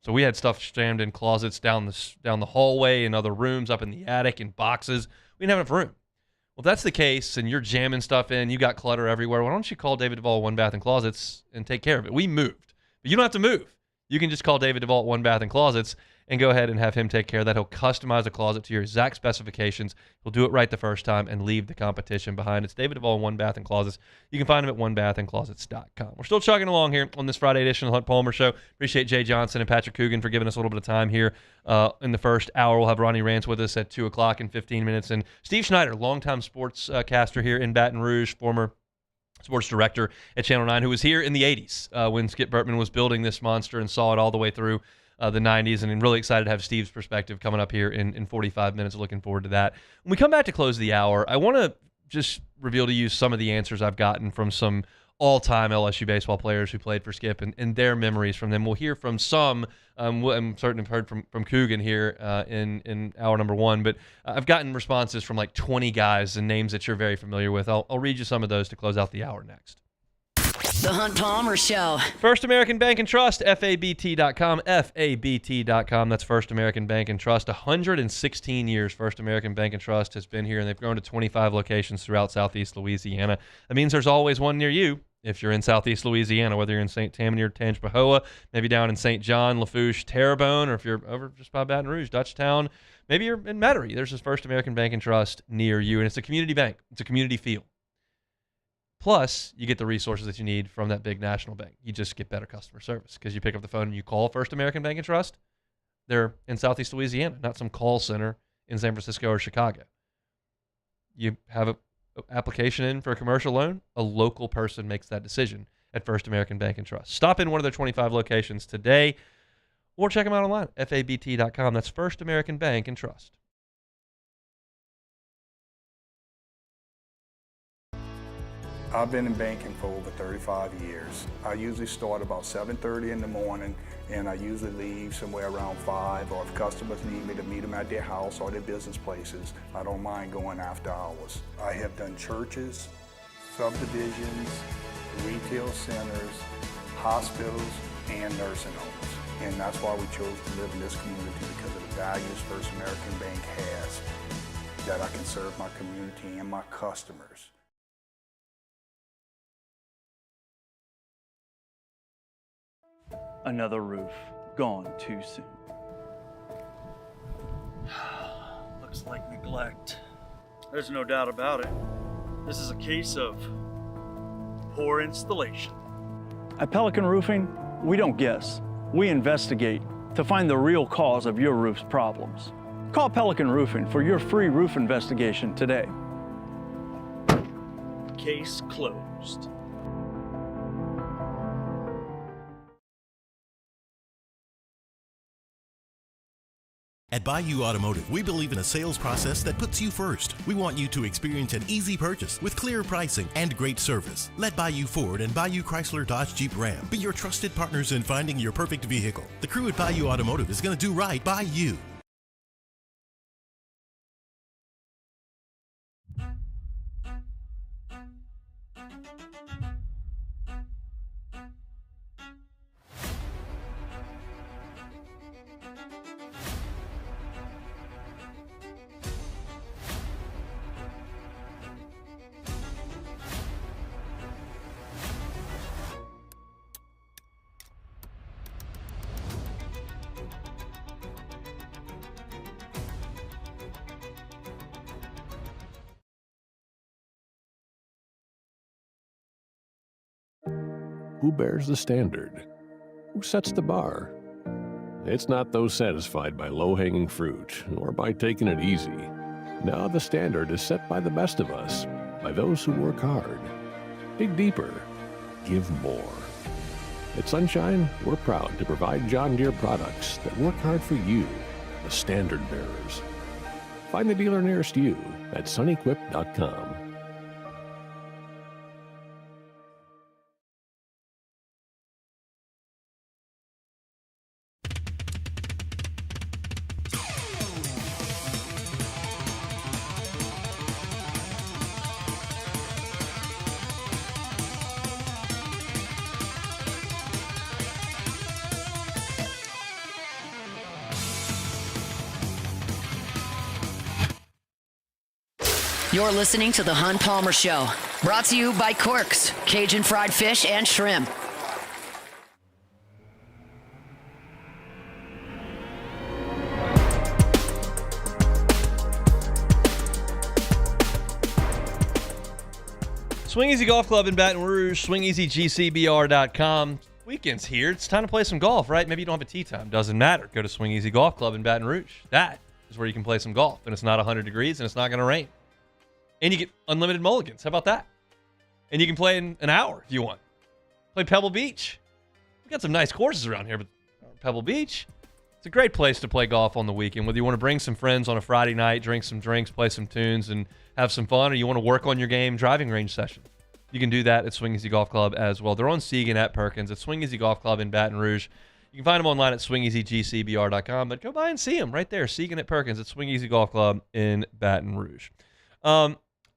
So we had stuff jammed in closets down the hallway, in other rooms, up in the attic, in boxes. We didn't have enough room. Well, if that's the case and you're jamming stuff in, you got clutter everywhere, why don't you call David Duvall One Bath and Closets and take care of it? We moved, but you don't have to move. You can just call David Duvall One Bath and Closets and go ahead and have him take care of that. He'll customize a closet to your exact specifications. He'll do it right the first time and leave the competition behind. It's David Duvall One Bath and Closets. You can find him at onebathandclosets.com. We're still chugging along here on this Friday edition of the Hunt Palmer Show. Appreciate Jay Johnson and Patrick Coogan for giving us a little bit of time here in the first hour. We'll have Ronnie Rance with us at 2 o'clock in 15 minutes. And Steve Schneider, longtime sportscaster here in Baton Rouge, former sports director at Channel 9, who was here in the 80s when Skip Bertman was building this monster and saw it all the way through the 90s, and I'm really excited to have Steve's perspective coming up here in 45 minutes. Looking forward to that. When we come back to close the hour, I want to just reveal to you some of the answers I've gotten from some all-time LSU baseball players who played for Skip and their memories from them. We'll hear from some. I'm certain I've heard from Coogan here in hour number one, but I've gotten responses from like 20 guys and names that you're very familiar with. I'll read you some of those to close out the hour next. The Hunt Palmer Show. First American Bank and Trust, FABT.com, FABT.com. That's First American Bank and Trust. 116 years First American Bank and Trust has been here, and they've grown to 25 locations throughout Southeast Louisiana. That means there's always one near you if you're in Southeast Louisiana, whether you're in St. Tammany or Tangipahoa, maybe down in St. John, Lafourche, Terrebonne, or if you're over just by Baton Rouge, Dutchtown, maybe you're in Metairie. There's this First American Bank and Trust near you, and it's a community bank. It's a community feel. Plus, you get the resources that you need from that big national bank. You just get better customer service because you pick up the phone and you call First American Bank and Trust. They're in Southeast Louisiana, not some call center in San Francisco or Chicago. You have an application in for a commercial loan, a local person makes that decision at First American Bank and Trust. Stop in one of their 25 locations today or check them out online, FABT.com. That's First American Bank and Trust. I've been in banking for over 35 years. I usually start about 7:30 in the morning, and I usually leave somewhere around 5, or if customers need me to meet them at their house or their business places, I don't mind going after hours. I have done churches, subdivisions, retail centers, hospitals, and nursing homes. And that's why we chose to live in this community, because of the values First American Bank has, that I can serve my community and my customers. Another roof gone too soon. Looks like neglect. There's no doubt about it. This is a case of poor installation. At Pelican Roofing, we don't guess. We investigate to find the real cause of your roof's problems. Call Pelican Roofing for your free roof investigation today. Case closed. At Bayou Automotive, we believe in a sales process that puts you first. We want you to experience an easy purchase with clear pricing and great service. Let Bayou Ford and Bayou Chrysler Dodge Jeep Ram be your trusted partners in finding your perfect vehicle. The crew at Bayou Automotive is going to do right by you. Who bears the standard? Who sets the bar? It's not those satisfied by low-hanging fruit or by taking it easy. No, the standard is set by the best of us, by those who work hard. Dig deeper. Give more. At Sunshine, we're proud to provide John Deere products that work hard for you, the standard bearers. Find the dealer nearest you at sunequip.com. You're listening to The Hunt Palmer Show, brought to you by Quirks, Cajun fried fish and shrimp. Swing Easy Golf Club in Baton Rouge, swingeasygcbr.com. Weekend's here. It's time to play some golf, right? Maybe you don't have a tee time. Doesn't matter. Go to Swing Easy Golf Club in Baton Rouge. That is where you can play some golf. And it's not 100 degrees and it's not going to rain. And you get unlimited mulligans. How about that? And you can play in an hour if you want. Play Pebble Beach. We've got some nice courses around here, but Pebble Beach, it's a great place to play golf on the weekend. Whether you want to bring some friends on a Friday night, drink some drinks, play some tunes, and have some fun, or you want to work on your game, driving range session, you can do that at Swing Easy Golf Club as well. They're on Seagan at Perkins at Swing Easy Golf Club in Baton Rouge. You can find them online at swingeasygcbr.com, but go by and see them right there, Seagan at Perkins at Swing Easy Golf Club in Baton Rouge.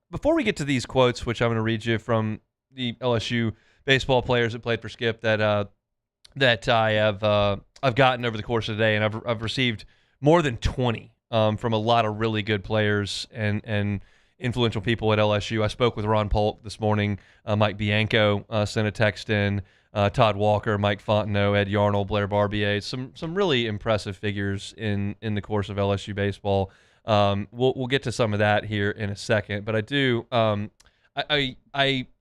Before we get to these quotes, which I'm going to read you from the LSU baseball players that played for Skip that I've gotten over the course of the day, and I've received more than 20 from a lot of really good players and influential people at LSU. I spoke with Ron Polk this morning. Mike Bianco sent a text in. Todd Walker, Mike Fontenot, Ed Yarnell, Blair Barbier. Some really impressive figures in the course of LSU baseball. We'll get to some of that here in a second, but I do I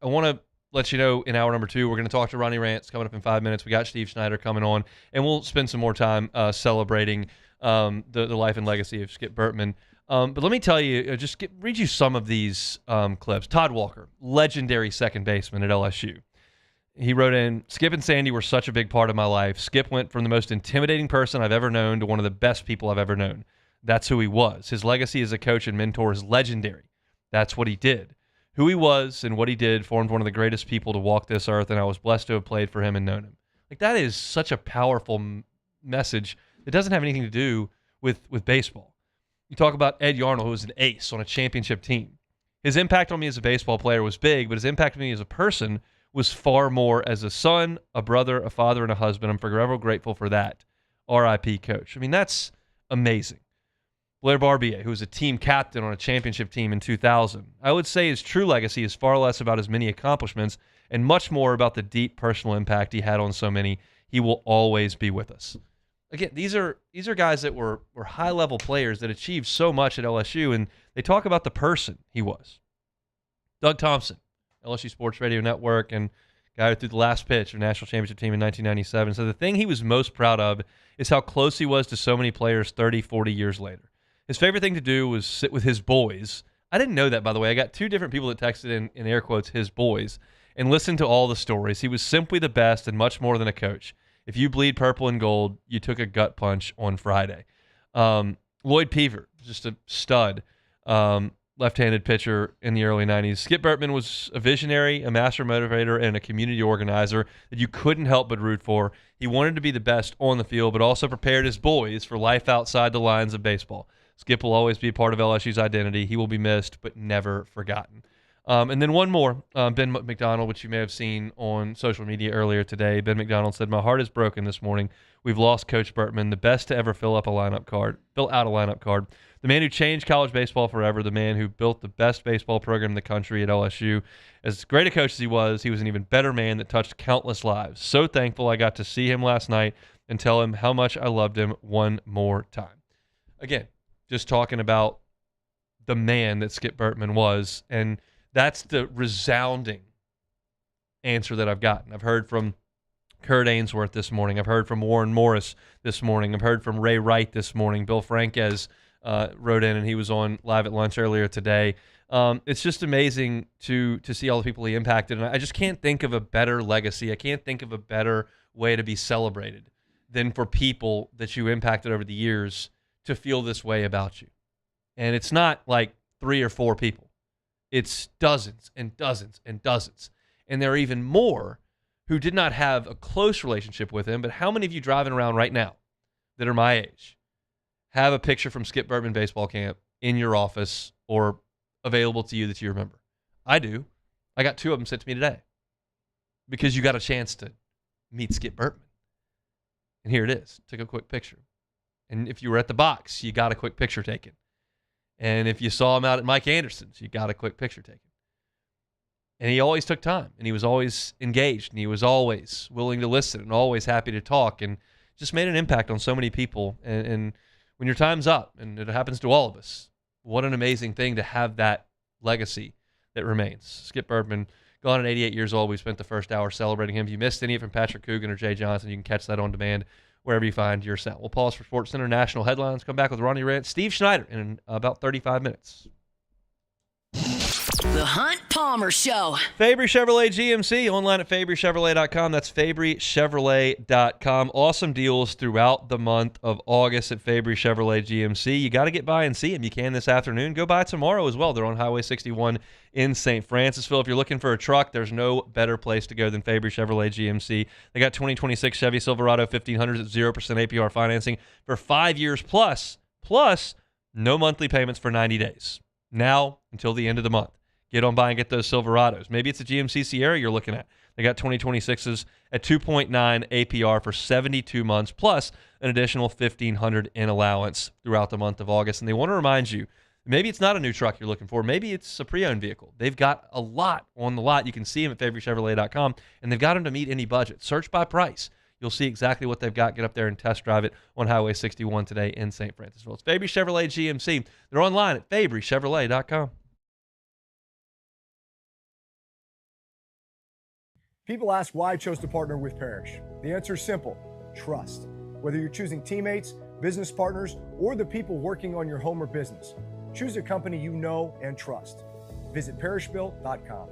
want to let you know in hour number 2 we're going to talk to Ronnie Rance coming up in 5 minutes. We got Steve Schneider coming on, and we'll spend some more time celebrating the life and legacy of Skip Bertman. But let me tell you, read you some of these clips. Todd Walker, legendary second baseman at LSU. He wrote in, Skip and Sandy were such a big part of my life. Skip went from the most intimidating person I've ever known to one of the best people I've ever known. That's who he was. His legacy as a coach and mentor is legendary. That's what he did. Who he was and what he did formed one of the greatest people to walk this earth, and I was blessed to have played for him and known him. Like, that is such a powerful message that doesn't have anything to do with baseball. You talk about Ed Yarnell, who was an ace on a championship team. His impact on me as a baseball player was big, but his impact on me as a person was far more as a son, a brother, a father, and a husband. I'm forever grateful for that. R.I.P. Coach. I mean, that's amazing. Blair Barbier, who was a team captain on a championship team in 2000. I would say his true legacy is far less about his many accomplishments and much more about the deep personal impact he had on so many. He will always be with us. Again, these are guys that were high-level players that achieved so much at LSU, and they talk about the person he was. Doug Thompson, LSU Sports Radio Network, and guy who threw the last pitch of the national championship team in 1997. So the thing he was most proud of is how close he was to so many players 30, 40 years later. His favorite thing to do was sit with his boys. I didn't know that, by the way. I got 2 different people that texted in air quotes, his boys, and listened to all the stories. He was simply the best and much more than a coach. If you bleed purple and gold, you took a gut punch on Friday. Lloyd Peaver, just a stud left-handed pitcher in the early 90s. Skip Bertman was a visionary, a master motivator, and a community organizer that you couldn't help but root for. He wanted to be the best on the field, but also prepared his boys for life outside the lines of baseball. Skip will always be a part of LSU's identity. He will be missed, but never forgotten. And then one more, Ben McDonald, which you may have seen on social media earlier today. Ben McDonald said, my heart is broken this morning. We've lost Coach Bertman, the best to ever fill out a lineup card. The man who changed college baseball forever, the man who built the best baseball program in the country at LSU. As great a coach as he was an even better man that touched countless lives. So thankful I got to see him last night and tell him how much I loved him one more time. Again, just talking about the man that Skip Bertman was, and that's the resounding answer that I've gotten. I've heard from Kurt Ainsworth this morning. I've heard from Warren Morris this morning. I've heard from Ray Wright this morning. Bill Franquez wrote in, and he was on Live at Lunch earlier today. It's just amazing to see all the people he impacted, and I just can't think of a better legacy. I can't think of a better way to be celebrated than for people that you impacted over the years to feel this way about you. And it's not like 3 or 4 people. It's dozens and dozens and dozens. And there are even more who did not have a close relationship with him, but how many of you driving around right now that are my age have a picture from Skip Bertman baseball camp in your office or available to you that you remember? I do. I got 2 of them sent to me today because you got a chance to meet Skip Bertman. And here it is. Took a quick picture. And if you were at the box, you got a quick picture taken. And if you saw him out at Mike Anderson's, you got a quick picture taken. And he always took time, and he was always engaged, and he was always willing to listen and always happy to talk, and just made an impact on so many people. And when your time's up, and it happens to all of us, what an amazing thing to have that legacy that remains. Skip Bertman, gone at 88 years old. We spent the first hour celebrating him. If you missed any of it from Patrick Coogan or Jay Johnson, you can catch that on demand wherever you find your sound. We'll pause for Sports Center National Headlines. Come back with Ronnie Rant, Steve Schneider in about 35 minutes. The Hunt Palmer Show. Fabry Chevrolet GMC, online at FabryChevrolet.com. That's FabryChevrolet.com. Awesome deals throughout the month of August at Fabry Chevrolet GMC. You got to get by and see them. You can this afternoon. Go by tomorrow as well. They're on Highway 61 in St. Francisville. If you're looking for a truck, there's no better place to go than Fabry Chevrolet GMC. They got 2026 Chevy Silverado 1500s at 0% APR financing for 5 years plus no monthly payments for 90 days. Now until the end of the month. Get on by and get those Silverados. Maybe it's a GMC Sierra you're looking at. They got 2026s at 2.9 APR for 72 months, plus an additional $1,500 in allowance throughout the month of August. And they want to remind you, maybe it's not a new truck you're looking for. Maybe it's a pre-owned vehicle. They've got a lot on the lot. You can see them at FabryChevrolet.com, and they've got them to meet any budget. Search by price. You'll see exactly what they've got. Get up there and test drive it on Highway 61 today in St. Francisville. It's Fabry Chevrolet GMC. They're online at FabryChevrolet.com. People ask why I chose to partner with Parrish. The answer is simple: trust. Whether you're choosing teammates, business partners, or the people working on your home or business, choose a company you know and trust. Visit parrishbuilt.com.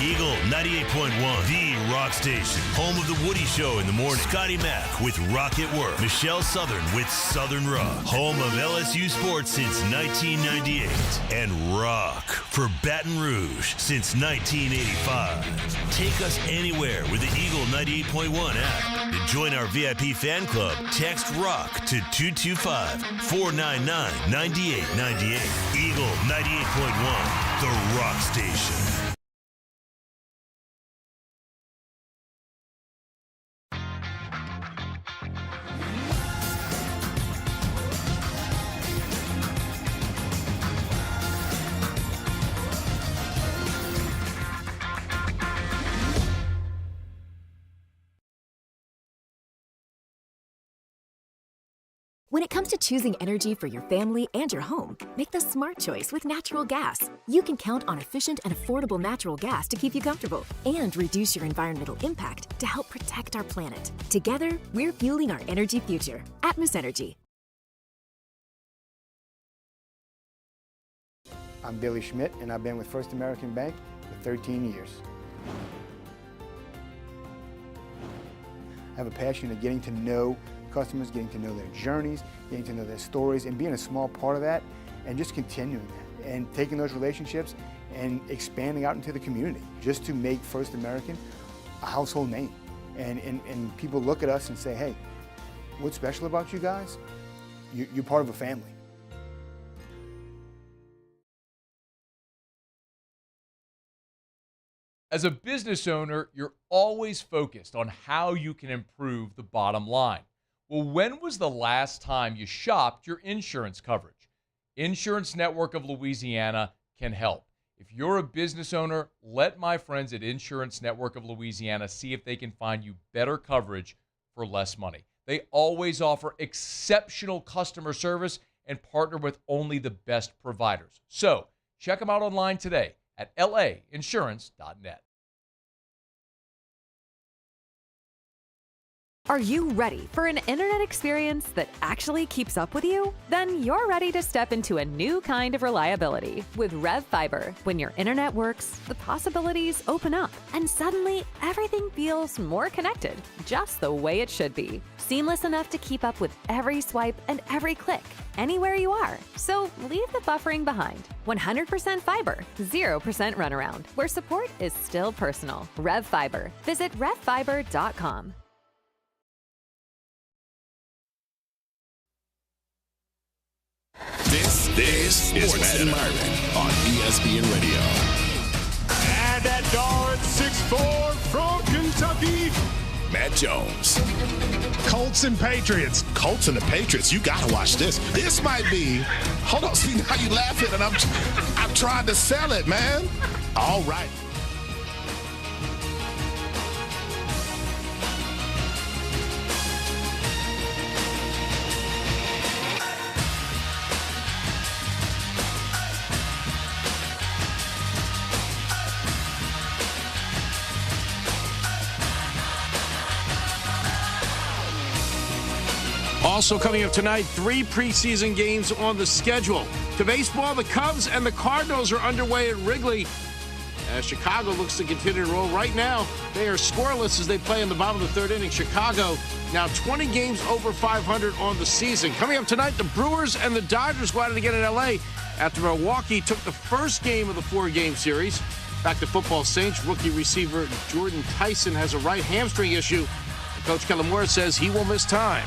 Eagle 98.1, the rock station. Home of The Woody Show in the morning. Scotty Mack with Rock at Work. Michelle Southern with Southern Rock. Home of LSU sports since 1998. And rock for Baton Rouge since 1985. Take us anywhere with the Eagle 98.1 app. To join our VIP fan club, text ROCK to 225-499-9898. Eagle 98.1, the rock station. When it comes to choosing energy for your family and your home, make the smart choice with natural gas. You can count on efficient and affordable natural gas to keep you comfortable and reduce your environmental impact to help protect our planet. Together, we're fueling our energy future. Atmos Energy. I'm Billy Schmidt, and I've been with First American Bank for 13 years. I have a passion of getting to know customers, getting to know their journeys, getting to know their stories, and being a small part of that, and just continuing that, and taking those relationships and expanding out into the community, just to make First American a household name. And people look at us and say, hey, what's special about you guys? You're part of a family. As a business owner, you're always focused on how you can improve the bottom line. Well, when was the last time you shopped your insurance coverage? Insurance Network of Louisiana can help. If you're a business owner, let my friends at Insurance Network of Louisiana see if they can find you better coverage for less money. They always offer exceptional customer service and partner with only the best providers. So check them out online today at lainsurance.net. Are you ready for an internet experience that actually keeps up with you? Then you're ready to step into a new kind of reliability with Rev Fiber. When your internet works, the possibilities open up, and suddenly everything feels more connected, just the way it should be. Seamless enough to keep up with every swipe and every click, anywhere you are. So leave the buffering behind. 100% fiber, 0% runaround, where support is still personal. Rev Fiber. Visit revfiber.com. This is Matt and Myron on ESPN Radio. And that guard, 6'4" from Kentucky, Matt Jones. Colts and Patriots. Colts and the Patriots. You got to watch this. This might be. Hold on. See, now you laughing, and I'm trying to sell it, man. All right. Also coming up tonight, 3 preseason games on the schedule. To baseball, the Cubs and the Cardinals are underway at Wrigley. As Chicago looks to continue to roll right now, they are scoreless as they play in the bottom of the 3rd inning. Chicago now 20 games over 500 on the season. Coming up tonight, the Brewers and the Dodgers go at it again in L.A. after Milwaukee took the first game of the 4-game series. Back to football, Saints rookie receiver Jordan Tyson has a right hamstring issue. And Coach Kellen Moore says he will miss time.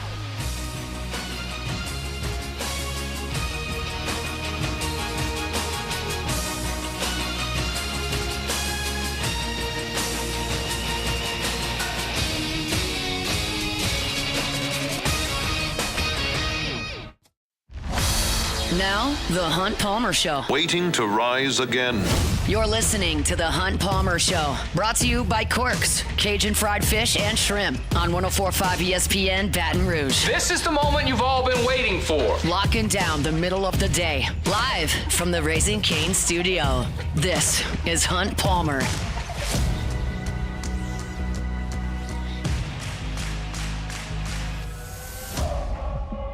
Now, The Hunt Palmer Show. Waiting to rise again. You're listening to The Hunt Palmer Show. Brought to you by Corks, Cajun Fried Fish and Shrimp on 104.5 ESPN Baton Rouge. This is the moment you've all been waiting for. Locking down the middle of the day. Live from the Raising Cane studio. This is Hunt Palmer.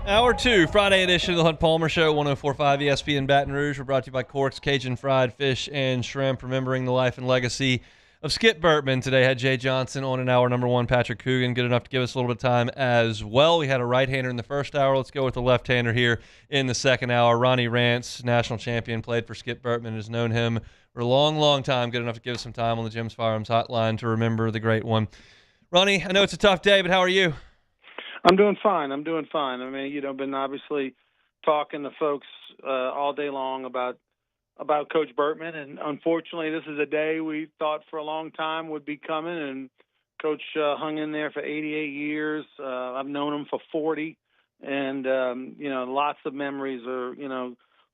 Hour 2, Friday edition of the Hunt Palmer Show, 104.5 ESPN Baton Rouge. We're brought to you by Corks, Cajun Fried Fish and Shrimp, remembering the life and legacy of Skip Bertman. Today had Jay Johnson on in hour number 1, Patrick Coogan, good enough to give us a little bit of time as well. We had a right-hander in the first hour. Let's go with the left-hander here in the second hour. Ronnie Rance, national champion, played for Skip Bertman, has known him for a long, long time. Good enough to give us some time on the Jim's Firearms Hotline to remember the great one. Ronnie, I know it's a tough day, but how are you? I'm doing fine. I mean, been obviously talking to folks all day long about Coach Bertman, and unfortunately, this is a day we thought for a long time would be coming. And Coach hung in there for 88 years. I've known him for 40, and lots of memories are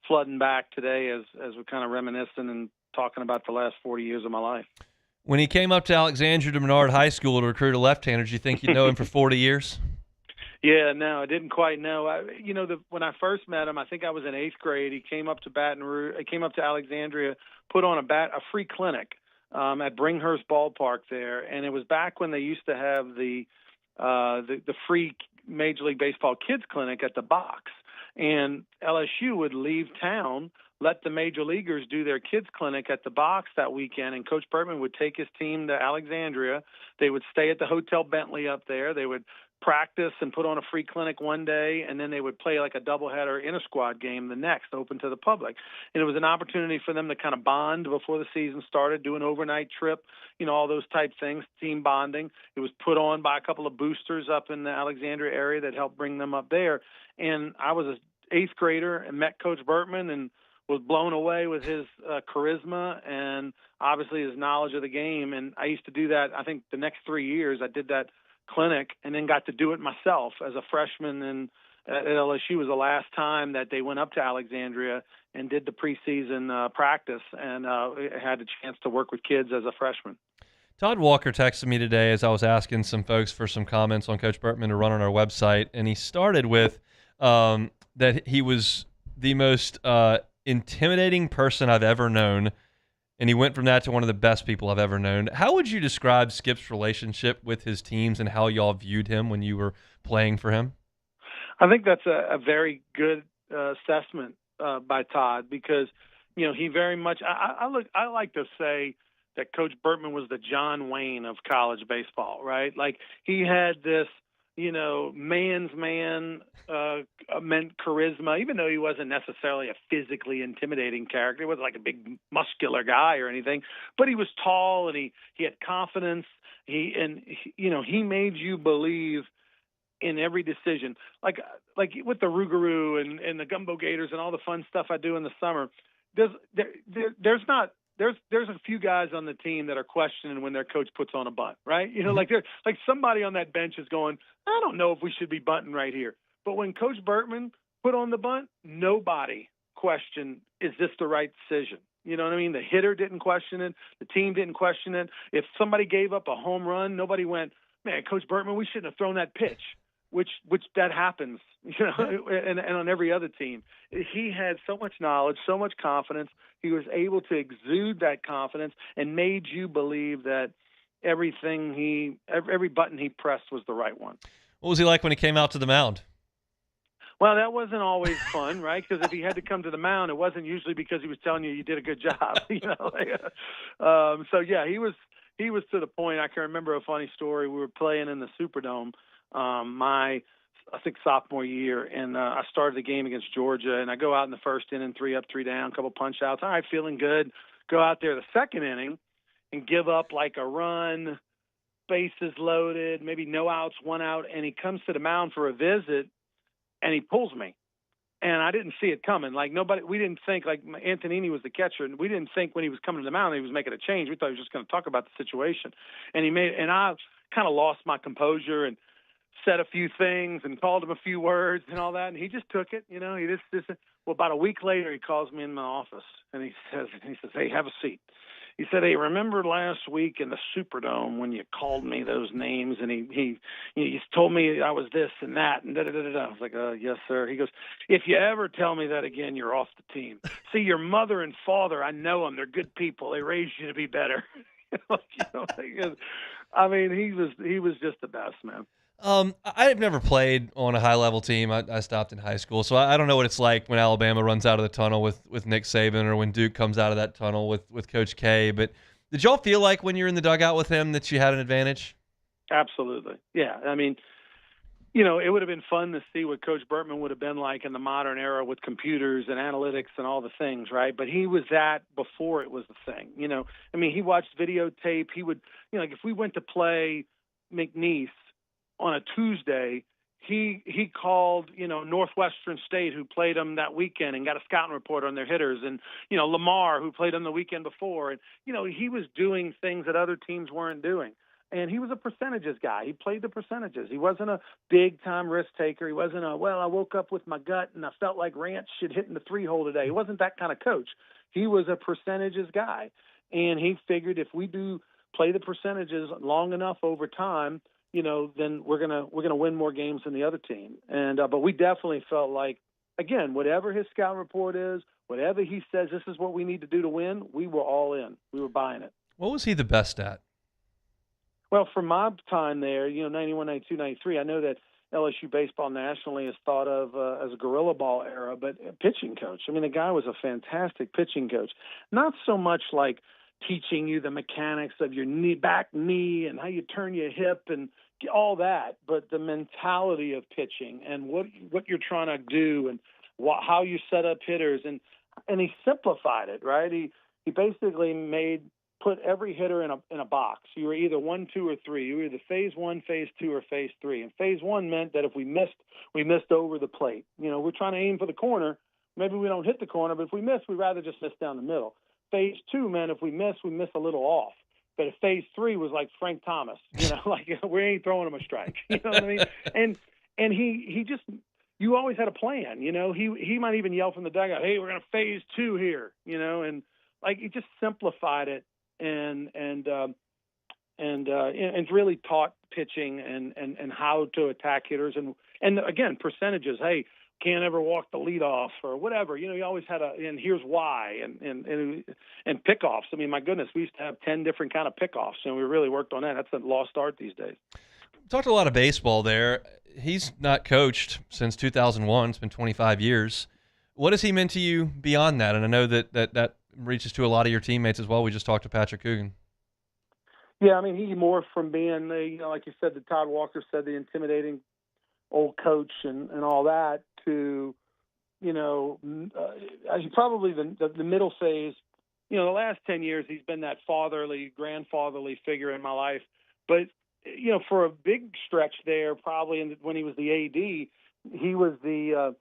flooding back today as we're kind of reminiscing and talking about the last 40 years of my life. When he came up to Alexandria de Menard High School to recruit a left-hander, did you think you'd know him for 40 years? Yeah, no, I didn't quite know. When I first met him, I think I was in 8th grade. He came up to Baton Rouge. He came up to Alexandria, put on a free clinic at Bringhurst Ballpark there, and it was back when they used to have the free Major League Baseball kids clinic at the box, and LSU would leave town, let the major leaguers do their kids clinic at the box that weekend, and Coach Bertman would take his team to Alexandria. They would stay at the Hotel Bentley up there. They would practice and put on a free clinic one day, and then they would play like a doubleheader inter-squad game the next, open to the public. And it was an opportunity for them to kind of bond before the season started, do an overnight trip, all those type things, team bonding. It was put on by a couple of boosters up in the Alexandria area that helped bring them up there. And I was an 8th grader and met Coach Bertman and was blown away with his charisma and obviously his knowledge of the game. And I used to do that, I think the next 3 years I did that clinic and then got to do it myself as a freshman. And at LSU was the last time that they went up to Alexandria and did the preseason practice, and had a chance to work with kids as a freshman. Todd Walker texted me today as I was asking some folks for some comments on Coach Bertman to run on our website, and he started with that he was the most intimidating person I've ever known, and he went from that to one of the best people I've ever known. How would you describe Skip's relationship with his teams and how y'all viewed him when you were playing for him? I think that's a very good assessment by Todd, because he very much I like to say that Coach Bertman was the John Wayne of college baseball, right? Like, he had this man's man meant charisma, even though he wasn't necessarily a physically intimidating character. He wasn't like a big muscular guy or anything, but he was tall and he had confidence. He made you believe in every decision. Like with the Rougarou and the Gumbo Gators and all the fun stuff I do in the summer, there's not there's a few guys on the team that are questioning when their coach puts on a bunt, right? Like there's like somebody on that bench is going, I don't know if we should be bunting right here. But when Coach Bertman put on the bunt, nobody questioned, is this the right decision? You know what I mean? The hitter didn't question it. The team didn't question it. If somebody gave up a home run, nobody went, man, Coach Bertman, we shouldn't have thrown that pitch, which that happens, and on every other team. He had so much knowledge, so much confidence. He was able to exude that confidence and made you believe that every button he pressed was the right one. What was he like when he came out to the mound? Well, that wasn't always fun, right? Because if he had to come to the mound, it wasn't usually because he was telling you did a good job, So yeah, he was to the point. I can remember a funny story. We were playing in the Superdome, I think sophomore year, and I started the game against Georgia, and I go out in the first inning, 3 up, 3 down, couple punch outs. All right, feeling good. Go out there the second inning and give up like a run, bases loaded, maybe no outs, 1 out, and he comes to the mound for a visit. And he pulls me, and I didn't see it coming. Like we didn't think, like Antonini was the catcher, and we didn't think when he was coming to the mound that he was making a change. We thought he was just going to talk about the situation. And I kind of lost my composure and said a few things and called him a few words and all that. And he just took it, well, about a week later, he calls me in my office and he says, hey, have a seat. He said, hey, remember last week in the Superdome when you called me those names and he told me I was this and that and da-da-da-da-da. I was like, yes, sir. He goes, if you ever tell me that again, you're off the team. See, your mother and father, I know them. They're good people. They raised you to be better. I mean, he was just the best, man. I've never played on a high-level team. I stopped in high school, so I don't know what it's like when Alabama runs out of the tunnel with Nick Saban or when Duke comes out of that tunnel with Coach K. But did y'all feel like when you're in the dugout with him that you had an advantage? Absolutely. Yeah. I mean, it would have been fun to see what Coach Bertman would have been like in the modern era with computers and analytics and all the things, right? But he was that before it was the thing. I mean, he watched videotape. He would, like if we went to play McNeese on a Tuesday, he called, Northwestern State, who played them that weekend, and got a scouting report on their hitters, and, Lamar, who played them the weekend before. And, he was doing things that other teams weren't doing. And he was a percentages guy. He played the percentages. He wasn't a big-time risk taker. He wasn't I woke up with my gut and I felt like Ranch should hit in the 3-hole today. He wasn't that kind of coach. He was a percentages guy. And he figured if we do play the percentages long enough over time, then we're gonna win more games than the other team. And but we definitely felt like, again, whatever his scout report is, whatever he says, this is what we need to do to win. We were all in. We were buying it. What was he the best at? Well, from my time there, 91, 92, 93, I know that LSU baseball nationally is thought of as a gorilla ball era, but a pitching coach. I mean, the guy was a fantastic pitching coach. Not so much like teaching you the mechanics of your back knee and how you turn your hip and all that, but the mentality of pitching and what you're trying to do and how you set up hitters, and he simplified it, right? He basically put every hitter in a box. You were either 1, 2, or 3. You were either phase 1, phase 2, or phase 3. And phase 1 meant that if we missed over the plate. We're trying to aim for the corner. Maybe we don't hit the corner, but if we miss, we'd rather just miss down the middle. Phase 2 meant if we miss a little off. But if phase 3 was like Frank Thomas, like we ain't throwing him a strike. You know what I mean? And he just, you always had a plan. He might even yell from the dugout, "Hey, we're gonna phase 2 here." And like he just simplified it and really taught pitching and how to attack hitters and again percentages. Hey, can't ever walk the leadoff or whatever. You always had and here's why and pickoffs. I mean, my goodness, we used to have 10 different kind of pickoffs, and we really worked on that. That's a lost art these days. Talked a lot of baseball there. He's not coached since 2001. It's been 25 years. What has he meant to you beyond that? And I know that reaches to a lot of your teammates as well. We just talked to Patrick Coogan. Yeah, I mean, he morphed from being, like you said, the Todd Walker said, the intimidating old coach and all that to, probably the middle phase. The last 10 years, he's been that grandfatherly figure in my life. But, for a big stretch there, probably when he was the AD, he was the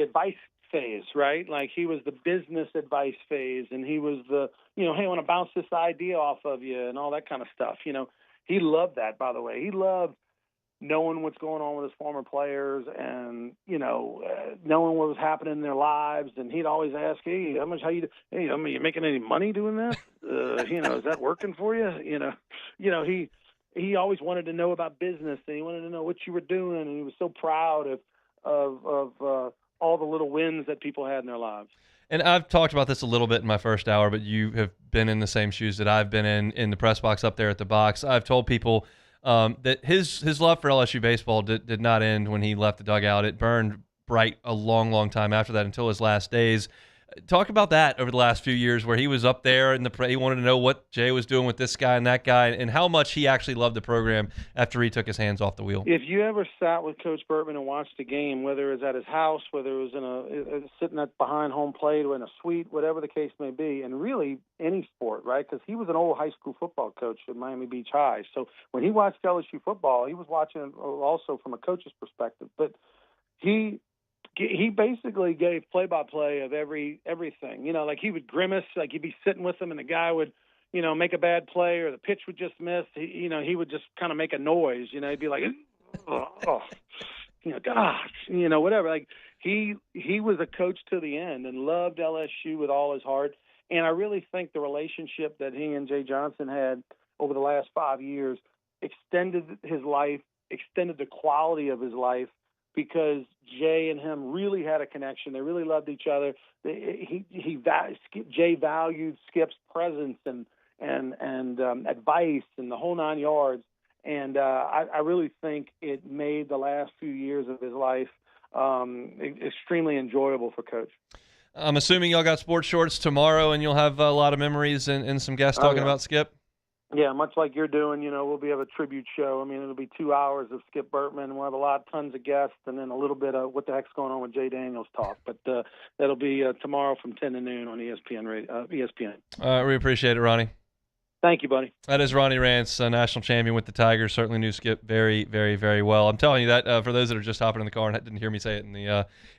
advice phase, right? Like he was the business advice phase, and he was the, hey, I want to bounce this idea off of you and all that kind of stuff. He loved that, by the way. He loved knowing what's going on with his former players and, knowing what was happening in their lives. And he'd always ask, hey, you making any money doing this? Is that working for you? He always wanted to know about business, and he wanted to know what you were doing. And he was so proud of all the little wins that people had in their lives. And I've talked about this a little bit in my first hour, but you have been in the same shoes that I've been in the press box up there at the box. I've told people that his love for LSU baseball did not end when he left the dugout. It burned bright a long, long time after that until his last days. Talk about that over the last few years where he was up there and he wanted to know what Jay was doing with this guy and that guy and how much he actually loved the program after he took his hands off the wheel. If you ever sat with Coach Bertman and watched a game, whether it was at his house, whether it was sitting at behind home plate or in a suite, whatever the case may be, and really any sport, right? Because he was an old high school football coach at Miami Beach High. So when he watched LSU football, he was watching it also from a coach's perspective. But he basically gave play-by-play of everything. Like he would grimace, like you'd be sitting with him and the guy would, make a bad play or the pitch would just miss. He would just kind of make a noise. He'd be like, gosh, whatever. Like he was a coach to the end and loved LSU with all his heart. And I really think the relationship that he and Jay Johnson had over the last 5 years extended his life, extended the quality of his life, because Jay and him really had a connection. They really loved each other. Jay valued Skip's presence and advice and the whole 9 yards. And I really think it made the last few years of his life extremely enjoyable for Coach. I'm assuming y'all got sports shorts tomorrow, and you'll have a lot of memories and some guests talking about Skip. Yeah, much like you're doing, we'll have a tribute show. I mean, it'll be 2 hours of Skip Bertman. We'll have tons of guests, and then a little bit of what the heck's going on with Jay Daniels talk. But that'll be tomorrow from 10 to noon on ESPN. We appreciate it, Ronnie. Thank you, buddy. That is Ronnie Rance, a national champion with the Tigers. Certainly knew Skip very, very, very well. I'm telling you that for those that are just hopping in the car and didn't hear me say it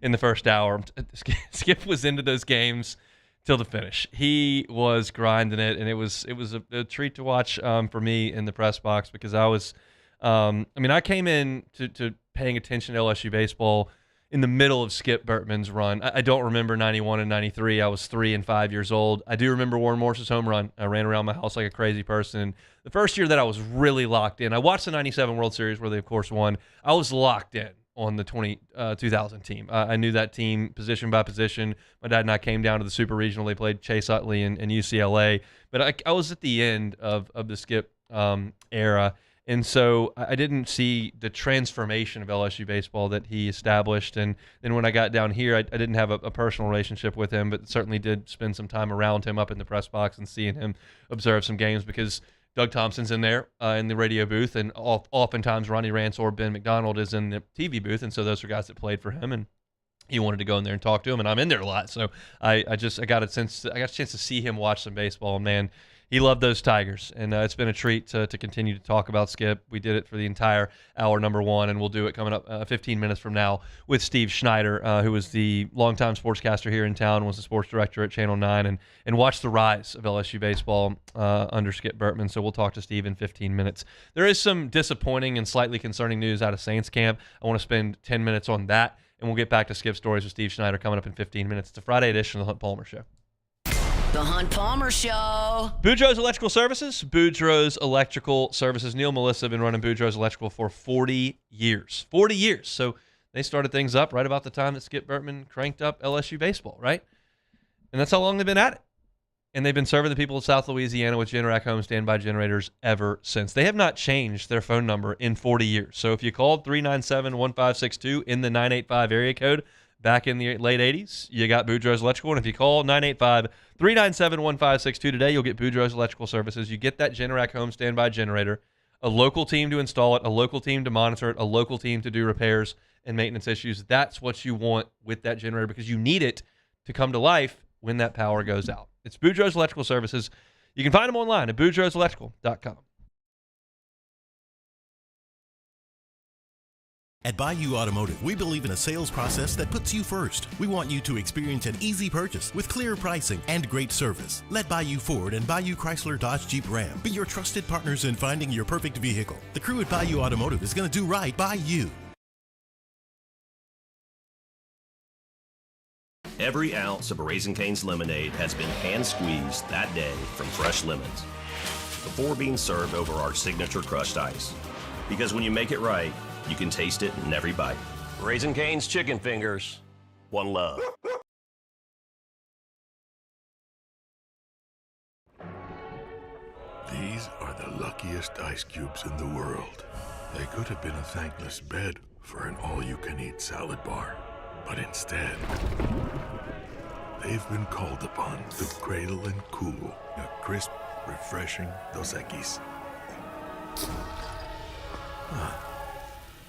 in the first hour, Skip was into those games till the finish. He was grinding it, and it was a treat to watch for me in the press box because I was, I came in to paying attention to LSU baseball in the middle of Skip Bertman's run. I don't remember 91 and 93. I was 3 and 5 years old. I do remember Warren Morse's home run. I ran around my house like a crazy person. The first year that I was really locked in, I watched the 97 World Series where they, of course, won. I was locked in on the 2000 team. I knew that team position by position. My dad and I came down to the Super Regional. They played Chase Utley and UCLA. But I was at the end of the Skip era. And so I didn't see the transformation of LSU baseball that he established. And then when I got down here, I didn't have a personal relationship with him, but certainly did spend some time around him up in the press box and seeing him observe some games because Doug Thompson's in there in the radio booth, and oftentimes Ronnie Rance or Ben McDonald is in the TV booth, and so those are guys that played for him, and he wanted to go in there and talk to him, and I'm in there a lot, so I got a chance to see him watch some baseball, and man, he loved those Tigers, and it's been a treat to continue to talk about Skip. We did it for the entire hour number one, and we'll do it coming up 15 minutes from now with Steve Schneider, who was the longtime sportscaster here in town, was the sports director at Channel 9, and watched the rise of LSU baseball under Skip Bertman. So we'll talk to Steve in 15 minutes. There is some disappointing and slightly concerning news out of Saints camp. I want to spend 10 minutes on that, and we'll get back to Skip stories with Steve Schneider coming up in 15 minutes. It's a Friday edition of the Hunt Palmer Show. The Hunt Palmer Show. Boudreaux's Electrical Services. Boudreaux's Electrical Services. Neil and Melissa have been running Boudreaux's Electrical for 40 years. 40 years. So they started things up right about the time that Skip Bertman cranked up LSU baseball, right? And that's how long they've been at it. And they've been serving the people of South Louisiana with Generac home standby generators ever since. They have not changed their phone number in 40 years. So if you called 397-1562 in the 985 area code back in the late 80s, you got Boudreaux's Electrical. And if you call 985-397-1562 today, you'll get Boudreaux's Electrical Services. You get that Generac home standby generator, a local team to install it, a local team to monitor it, a local team to do repairs and maintenance issues. That's what you want with that generator because you need it to come to life when that power goes out. It's Boudreaux's Electrical Services. You can find them online at boudreauxelectrical.com. At Bayou Automotive, we believe in a sales process that puts you first. We want you to experience an easy purchase with clear pricing and great service. Let Bayou Ford and Bayou Chrysler Dodge Jeep Ram be your trusted partners in finding your perfect vehicle. The crew at Bayou Automotive is going to do right by you. Every ounce of Raising Cane's lemonade has been hand-squeezed that day from fresh lemons before being served over our signature crushed ice. Because when you make it right, you can taste it in every bite. Raising Cane's Chicken Fingers. One love. These are the luckiest ice cubes in the world. They could have been a thankless bed for an all-you-can-eat salad bar. But instead, they've been called upon to cradle and cool a crisp, refreshing Dos Equis.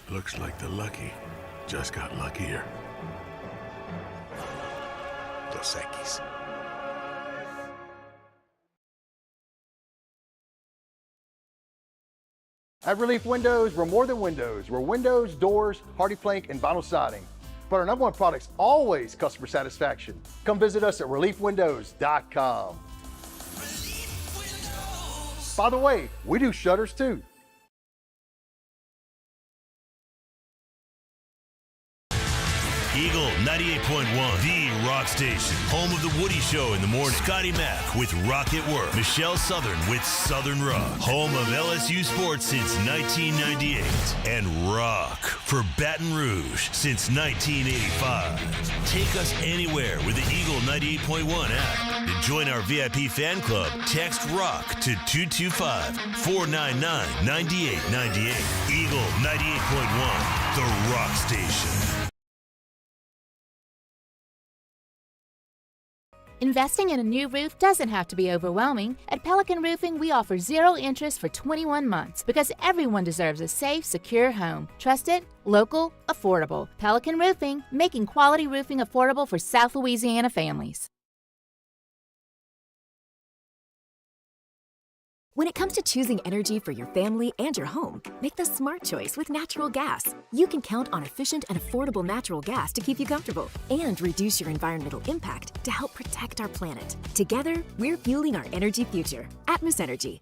Looks like the lucky just got luckier. Dos Equis. At Relief Windows, we're more than windows. We're windows, doors, hardy plank, and vinyl siding. But our number one product's always customer satisfaction. Come visit us at reliefwindows.com. By the way, we do shutters too. Eagle 98.1, the rock station. Home of the Woody Show in the morning. Scotty Mack with Rock at Work. Michelle Southern with Southern Rock. Home of LSU sports since 1998. And rock for Baton Rouge since 1985. Take us anywhere with the Eagle 98.1 app. To join our VIP fan club, text ROCK to 225-499-9898. Eagle 98.1, the rock station. Investing in a new roof doesn't have to be overwhelming. At Pelican Roofing, we offer 0 interest for 21 months because everyone deserves a safe, secure home. Trusted, local, affordable. Pelican Roofing, making quality roofing affordable for South Louisiana families. When it comes to choosing energy for your family and your home, make the smart choice with natural gas. You can count on efficient and affordable natural gas to keep you comfortable and reduce your environmental impact to help protect our planet. Together, we're fueling our energy future. Atmos Energy.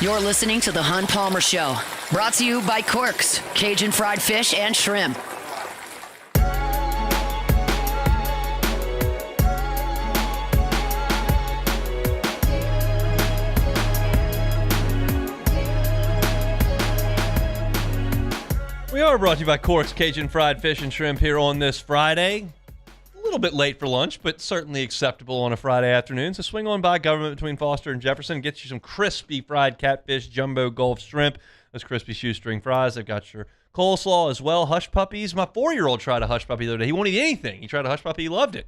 You're listening to The Hunt Palmer Show, brought to you by Corks, Cajun fried fish and shrimp. We are brought to you by Corks, Cajun fried fish and shrimp here on this Friday. A little bit late for lunch, but certainly acceptable on a Friday afternoon. So swing on by Government between Foster and Jefferson. Get you some crispy fried catfish, jumbo Gulf shrimp, those crispy shoestring fries. They've got your coleslaw as well. Hush puppies. My 4-year-old tried a hush puppy the other day. He won't eat anything. He tried a hush puppy. He loved it.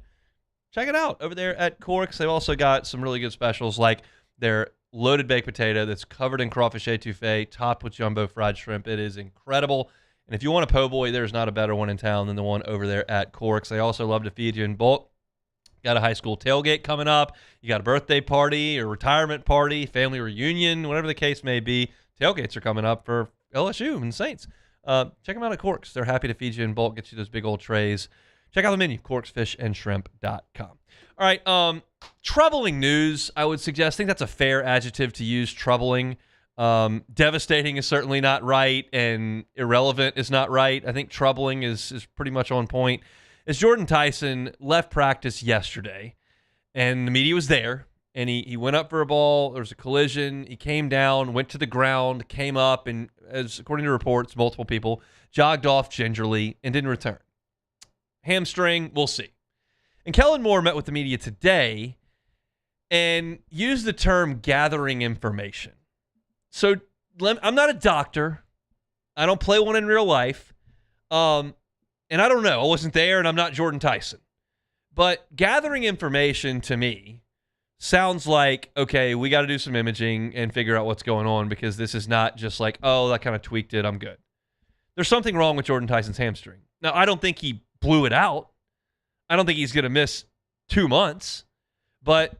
Check it out over there at Corks. They've also got some really good specials like their loaded baked potato that's covered in crawfish etouffee, topped with jumbo fried shrimp. It is incredible. And if you want a po' boy, there's not a better one in town than the one over there at Corks. They also love to feed you in bulk. Got a high school tailgate coming up. You got a birthday party or retirement party, family reunion, whatever the case may be. Tailgates are coming up for LSU and Saints. Check them out at Corks. They're happy to feed you in bulk, get you those big old trays. Check out the menu, corksfishandshrimp.com. All right, troubling news, I would suggest. I think that's a fair adjective to use, troubling. Devastating is certainly not right, and irrelevant is not right. I think troubling is pretty much on point. As Jordan Tyson left practice yesterday, and the media was there, and he went up for a ball. There was a collision. He came down, went to the ground, came up, and as according to reports, multiple people, jogged off gingerly and didn't return. Hamstring, we'll see. And Kellen Moore met with the media today and used the term gathering information. So I'm not a doctor. I don't play one in real life. And I don't know. I wasn't there, and I'm not Jordan Tyson. But gathering information to me sounds like, okay, we got to do some imaging and figure out what's going on because this is not just like, oh, that kind of tweaked it, I'm good. There's something wrong with Jordan Tyson's hamstring. Now, I don't think he blew it out. I don't think he's going to miss 2 months, but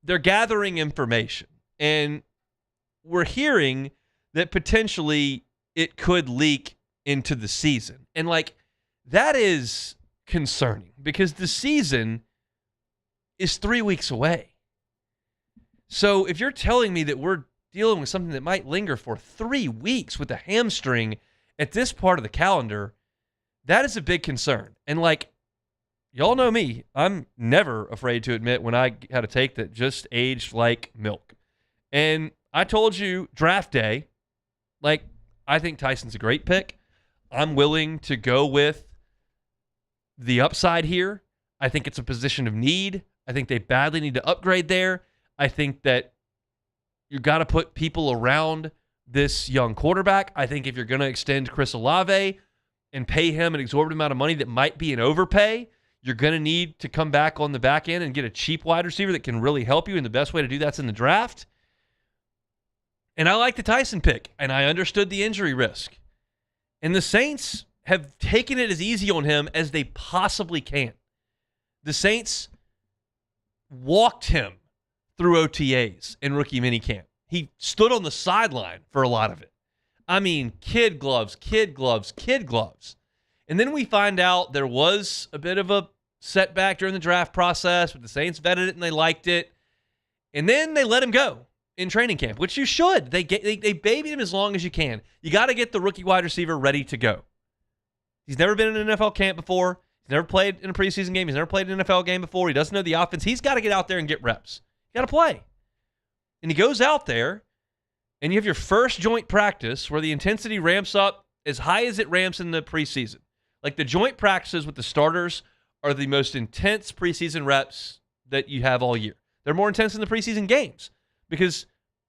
they're gathering information. And we're hearing that potentially it could leak into the season. And, like, that is concerning because the season is 3 weeks away. So if you're telling me that we're dealing with something that might linger for 3 weeks with a hamstring at this part of the calendar, that is a big concern. And, like, y'all know me. I'm never afraid to admit when I had a take that just aged like milk. And I told you draft day, like, I think Tyson's a great pick. I'm willing to go with the upside here. I think it's a position of need. I think they badly need to upgrade there. I think that you got to put people around this young quarterback. I think if you're going to extend Chris Olave and pay him an exorbitant amount of money that might be an overpay, you're going to need to come back on the back end and get a cheap wide receiver that can really help you, and the best way to do that's in the draft. And I like the Tyson pick, and I understood the injury risk. And the Saints have taken it as easy on him as they possibly can. The Saints walked him through OTAs and rookie minicamp. He stood on the sideline for a lot of it. I mean, kid gloves. And then we find out there was a bit of a setback during the draft process, but the Saints vetted it and they liked it. And then they let him go in training camp, which you should. They baby him as long as you can. You got to get the rookie wide receiver ready to go. He's never been in an NFL camp before. He's never played in a preseason game. He's never played in an NFL game before. He doesn't know the offense. He's got to get out there and get reps. You got to play. And he goes out there, and you have your first joint practice where the intensity ramps up as high as it ramps in the preseason. Like, the joint practices with the starters are the most intense preseason reps that you have all year. They're more intense than the preseason games because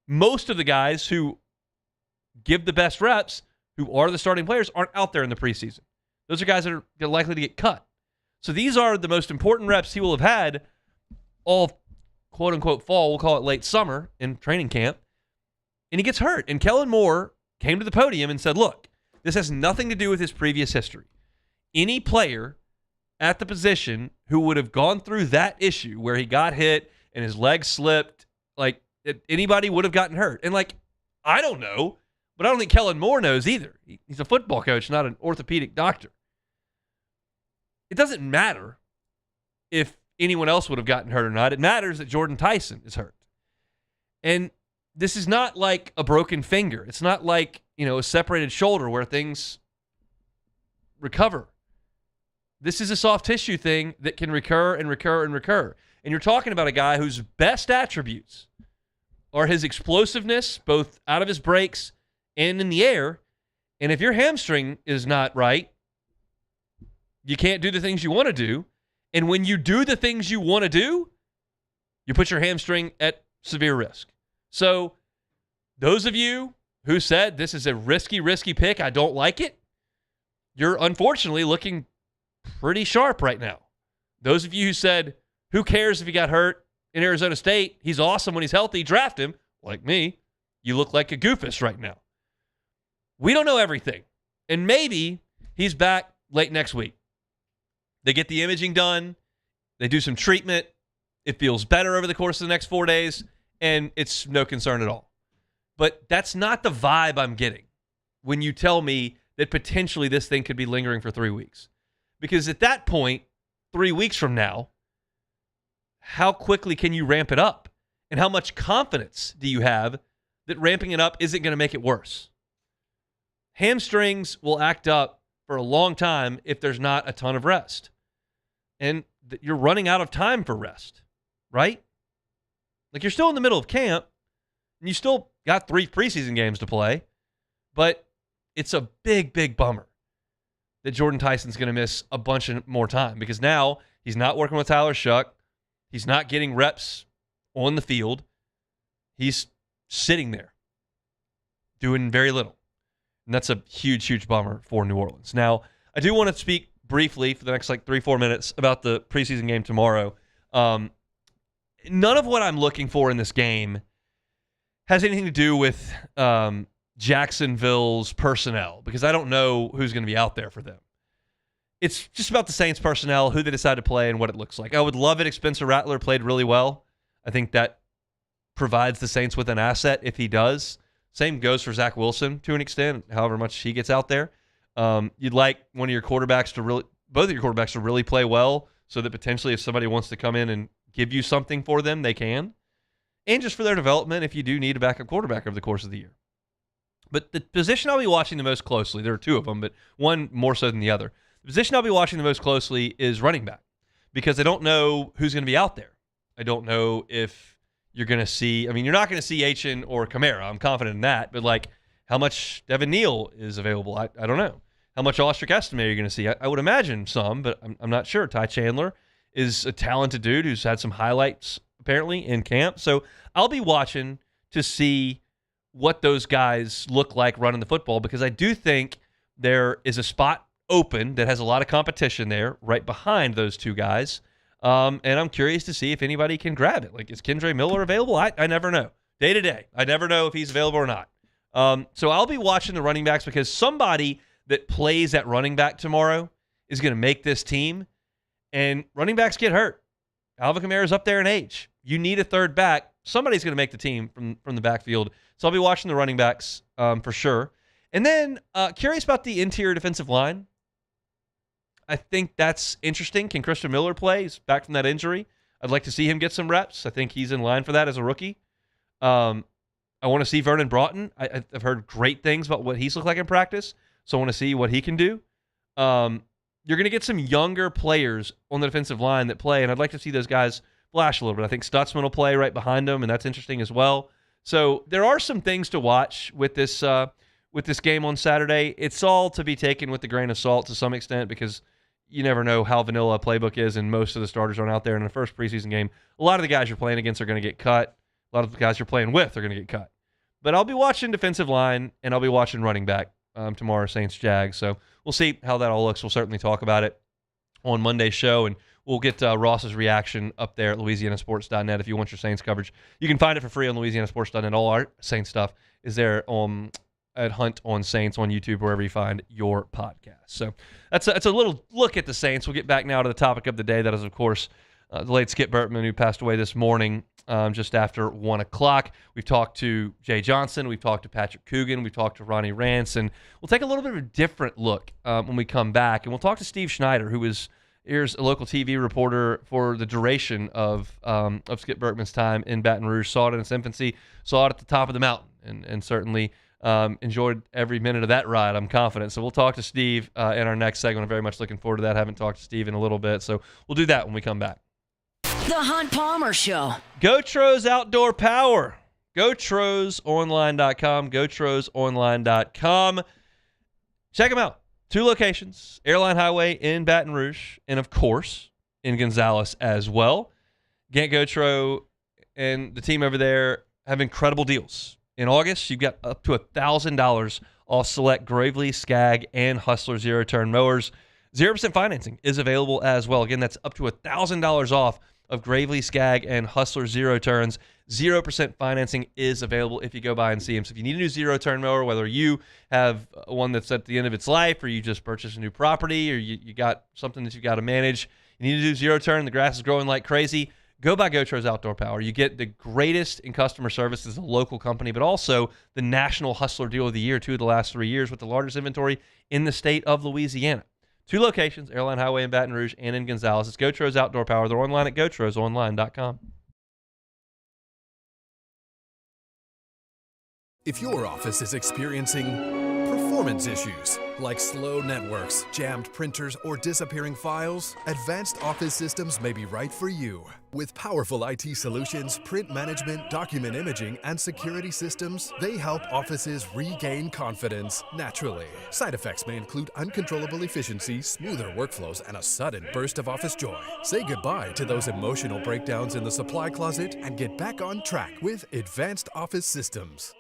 most of the guys who give the best reps, who are the starting players, aren't out there in the preseason. Those are guys that are likely to get cut. So these are the most important reps he will have had all quote-unquote fall, we'll call it late summer, in training camp, and he gets hurt. And Kellen Moore came to the podium and said, look, this has nothing to do with his previous history. Any player at the position who would have gone through that issue where he got hit and his leg slipped, like, anybody would have gotten hurt. And, like, I don't know, but I don't think Kellen Moore knows either. He's a football coach, not an orthopedic doctor. It doesn't matter if anyone else would have gotten hurt or not. It matters that Jordan Tyson is hurt. And this is not like a broken finger. It's not like, a separated shoulder where things recover. This is a soft tissue thing that can recur and recur and recur. And you're talking about a guy whose best attributes are his explosiveness, both out of his breaks and in the air. And if your hamstring is not right, you can't do the things you want to do. And when you do the things you want to do, you put your hamstring at severe risk. So those of you who said this is a risky pick, I don't like it, you're unfortunately looking pretty sharp right now. Those of you who said, who cares if he got hurt in Arizona State? He's awesome when he's healthy. Draft him, like me. You look like a goofus right now. We don't know everything. And maybe he's back late next week. They get the imaging done. They do some treatment. It feels better over the course of the next 4 days, and it's no concern at all. But that's not the vibe I'm getting when you tell me that potentially this thing could be lingering for 3 weeks. Because at that point, 3 weeks from now, how quickly can you ramp it up? And how much confidence do you have that ramping it up isn't going to make it worse? Hamstrings will act up for a long time if there's not a ton of rest. And you're running out of time for rest, right? Like, you're still in the middle of camp, and you still got 3 preseason games to play, but it's a big bummer that Jordan Tyson's going to miss a bunch of more time because now he's not working with Tyler Shuck. He's not getting reps on the field. He's sitting there doing very little. And that's a huge bummer for New Orleans. Now, I do want to speak briefly for the next 3-4 minutes about the preseason game tomorrow. none of what I'm looking for in this game has anything to do with Jacksonville's personnel, because I don't know who's going to be out there for them. It's just about the Saints personnel, who they decide to play, and what it looks like. I would love it if Spencer Rattler played really well. I think that provides the Saints with an asset if he does. Same goes for Zach Wilson to an extent, however much he gets out there. You'd like both of your quarterbacks to really play well, so that potentially if somebody wants to come in and give you something for them, they can. And just for their development if you do need a backup quarterback over the course of the year. But the position I'll be watching the most closely, there are two of them, but one more so than the other. The position I'll be watching the most closely is running back, because I don't know who's going to be out there. I don't know if you're going to see, you're not going to see Achin or Kamara. I'm confident in that. But, how much Devin Neal is available? I don't know. How much Ostrich Estime are you going to see? I would imagine some, but I'm not sure. Ty Chandler is a talented dude who's had some highlights, apparently, in camp. So I'll be watching to see what those guys look like running the football, because I do think there is a spot open that has a lot of competition there right behind those two guys. And I'm curious to see if anybody can grab it. Is Kendre Miller available? I never know. Day to day. I never know if he's available or not. So I'll be watching the running backs, because somebody that plays at running back tomorrow is going to make this team. And running backs get hurt. Alvin Kamara's up there in age. You need a third back. Somebody's going to make the team from the backfield. So I'll be watching the running backs for sure. And then curious about the interior defensive line. I think that's interesting. Can Christian Miller play? He's back from that injury. I'd like to see him get some reps. I think he's in line for that as a rookie. I want to see Vernon Broughton. I've heard great things about what he's looked like in practice, so I want to see what he can do. You're going to get some younger players on the defensive line that play, and I'd like to see those guys flash a little bit. I think Stutzman will play right behind them, and that's interesting as well. So there are some things to watch with this game on Saturday. It's all to be taken with a grain of salt to some extent, because you never know how vanilla a playbook is, and most of the starters aren't out there in the first preseason game. A lot of the guys you're playing against are going to get cut. A lot of the guys you're playing with are going to get cut. But I'll be watching defensive line, and I'll be watching running back tomorrow, Saints-Jags. So we'll see how that all looks. We'll certainly talk about it on Monday's show, and we'll get Ross's reaction up there at LouisianaSports.net if you want your Saints coverage. You can find it for free on LouisianaSports.net. All our Saints stuff is there at Hunt on Saints on YouTube, wherever you find your podcast. So that's a little look at the Saints. We'll get back now to the topic of the day. That is, of course, the late Skip Bertman, who passed away this morning just after 1 o'clock. We've talked to Jay Johnson. We've talked to Patrick Coogan. We've talked to Ronnie Rance. And we'll take a little bit of a different look when we come back. And we'll talk to Steve Schneider, who is here's a local TV reporter for the duration of Skip Bertman's time in Baton Rouge. Saw it in its infancy. Saw it at the top of the mountain. And certainly enjoyed every minute of that ride, I'm confident. So we'll talk to Steve in our next segment. I'm very much looking forward to that. Haven't talked to Steve in a little bit. So we'll do that when we come back. The Hunt Palmer Show. GoTro's Outdoor Power. GoTrosOnline.com. GoTrosOnline.com. Check them out. 2 locations. Airline Highway in Baton Rouge. And, of course, in Gonzales as well. Gant Gotro and the team over there have incredible deals. In August, you've got up to $1,000 off select Gravely, Skag, and Hustler zero-turn mowers. 0% financing is available as well. Again, that's up to $1,000 off of Gravely, Skag, and Hustler zero-turns. 0% financing is available if you go by and see them. So if you need a new zero-turn mower, whether you have one that's at the end of its life, or you just purchased a new property, or you got something that you've got to manage, you need to do zero-turn, the grass is growing like crazy, go by GoTro's Outdoor Power. You get the greatest in customer service as a local company, but also the National Hustler Deal of the Year, 2 of the last 3 years, with the largest inventory in the state of Louisiana. 2 locations, Airline Highway in Baton Rouge and in Gonzales. It's GoTro's Outdoor Power. They're online at GoTrosOnline.com. If your office is experiencing performance issues like slow networks, jammed printers, or disappearing files, Advanced Office Systems may be right for you. With powerful IT solutions, print management, document imaging, and security systems, they help offices regain confidence naturally. Side effects may include uncontrollable efficiency, smoother workflows, and a sudden burst of office joy. Say goodbye to those emotional breakdowns in the supply closet and get back on track with Advanced Office Systems.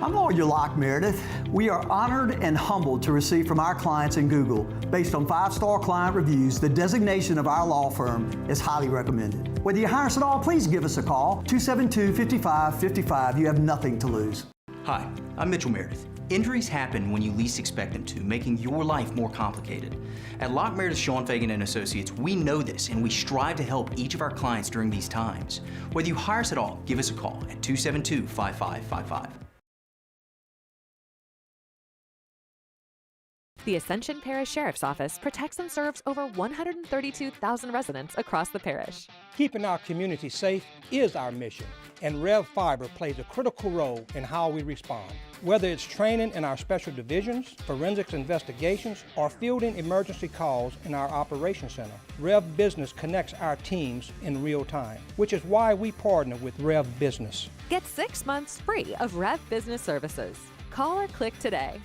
I'm Lawyer Locke Meredith. We are honored and humbled to receive from our clients in Google, based on 5-star client reviews, the designation of our law firm is highly recommended. Whether you hire us at all, please give us a call, 272-5555. You have nothing to lose. Hi, I'm Mitchell Meredith. Injuries happen when you least expect them to, making your life more complicated. At Locke Meredith, Sean Fagan and Associates, we know this, and we strive to help each of our clients during these times. Whether you hire us at all, give us a call at 272-5555. The Ascension Parish Sheriff's Office protects and serves over 132,000 residents across the parish. Keeping our community safe is our mission, and Rev Fiber plays a critical role in how we respond. Whether it's training in our special divisions, forensics investigations, or fielding emergency calls in our operations center, Rev Business connects our teams in real time, which is why we partner with Rev Business. Get 6 months free of Rev Business services. Call or click today.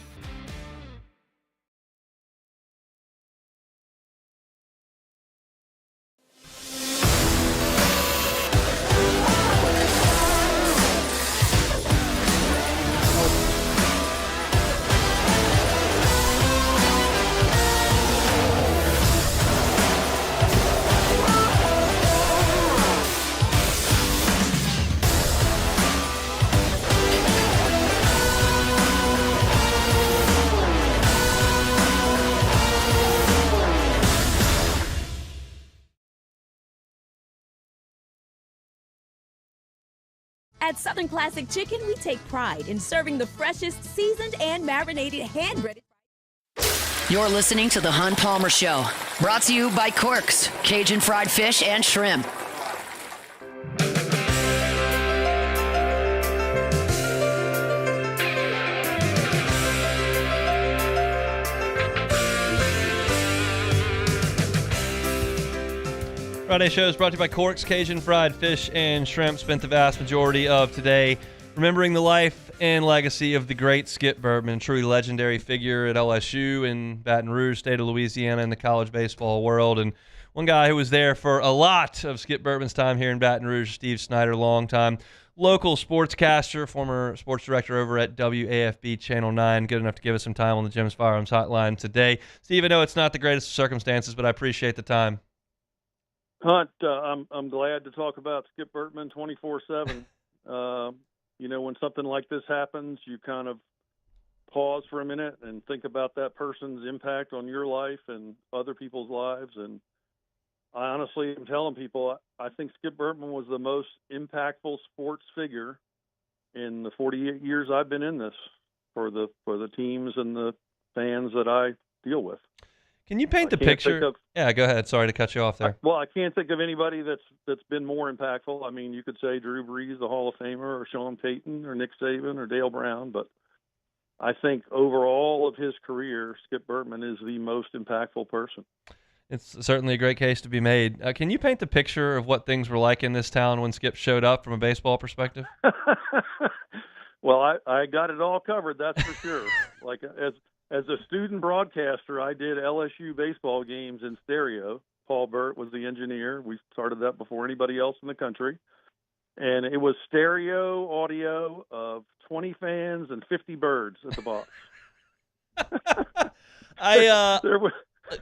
At Southern Classic Chicken, we take pride in serving the freshest, seasoned, and marinated hand-breaded. You're listening to The Hunt Palmer Show, brought to you by Corks, Cajun fried fish and shrimp. Friday show is brought to you by Corks, Cajun fried fish and shrimp. Spent the vast majority of today remembering the life and legacy of the great Skip Bertman, truly legendary figure at LSU in Baton Rouge, state of Louisiana, in the college baseball world. And one guy who was there for a lot of Skip Bertman's time here in Baton Rouge, Steve Snyder, longtime local sportscaster, former sports director over at WAFB Channel 9, good enough to give us some time on the Jim's Firearms Hotline today. Steve, I know it's not the greatest of circumstances, but I appreciate the time. Hunt, I'm glad to talk about Skip Bertman 24/7. You know, when something like this happens, you kind of pause for a minute and think about that person's impact on your life and other people's lives. And I honestly am telling people, I think Skip Bertman was the most impactful sports figure in the 48 years I've been in this for the teams and the fans that I deal with. Can you paint the picture? Yeah, go ahead. Sorry to cut you off there. I can't think of anybody that's been more impactful. I mean, you could say Drew Brees, the Hall of Famer, or Sean Payton, or Nick Saban, or Dale Brown, but I think overall of his career, Skip Bertman is the most impactful person. It's certainly a great case to be made. Can you paint the picture of what things were like in this town when Skip showed up from a baseball perspective? Well, I got it all covered, that's for sure. Like, as a student broadcaster, I did LSU baseball games in stereo. Paul Burt was the engineer. We started that before anybody else in the country. And it was stereo audio of 20 fans and 50 birds at the box.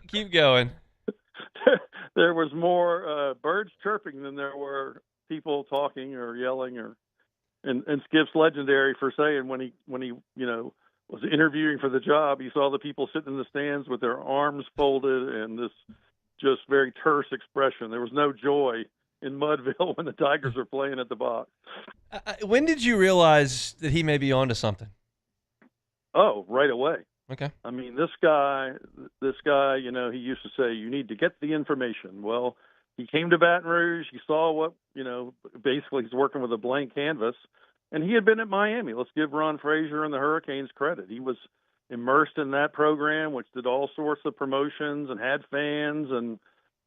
Keep going. There was more birds chirping than there were people talking or yelling. And Skip's legendary for saying when he was interviewing for the job, he saw the people sitting in the stands with their arms folded and this just very terse expression. There was no joy in Mudville when the Tigers were playing at the box. When did you realize that he may be onto something? Oh, right away. Okay. I mean, this guy, he used to say, you need to get the information. Well, he came to Baton Rouge. He saw what, basically he's working with a blank canvas. And he had been at Miami. Let's give Ron Frazier and the Hurricanes credit. He was immersed in that program, which did all sorts of promotions and had fans and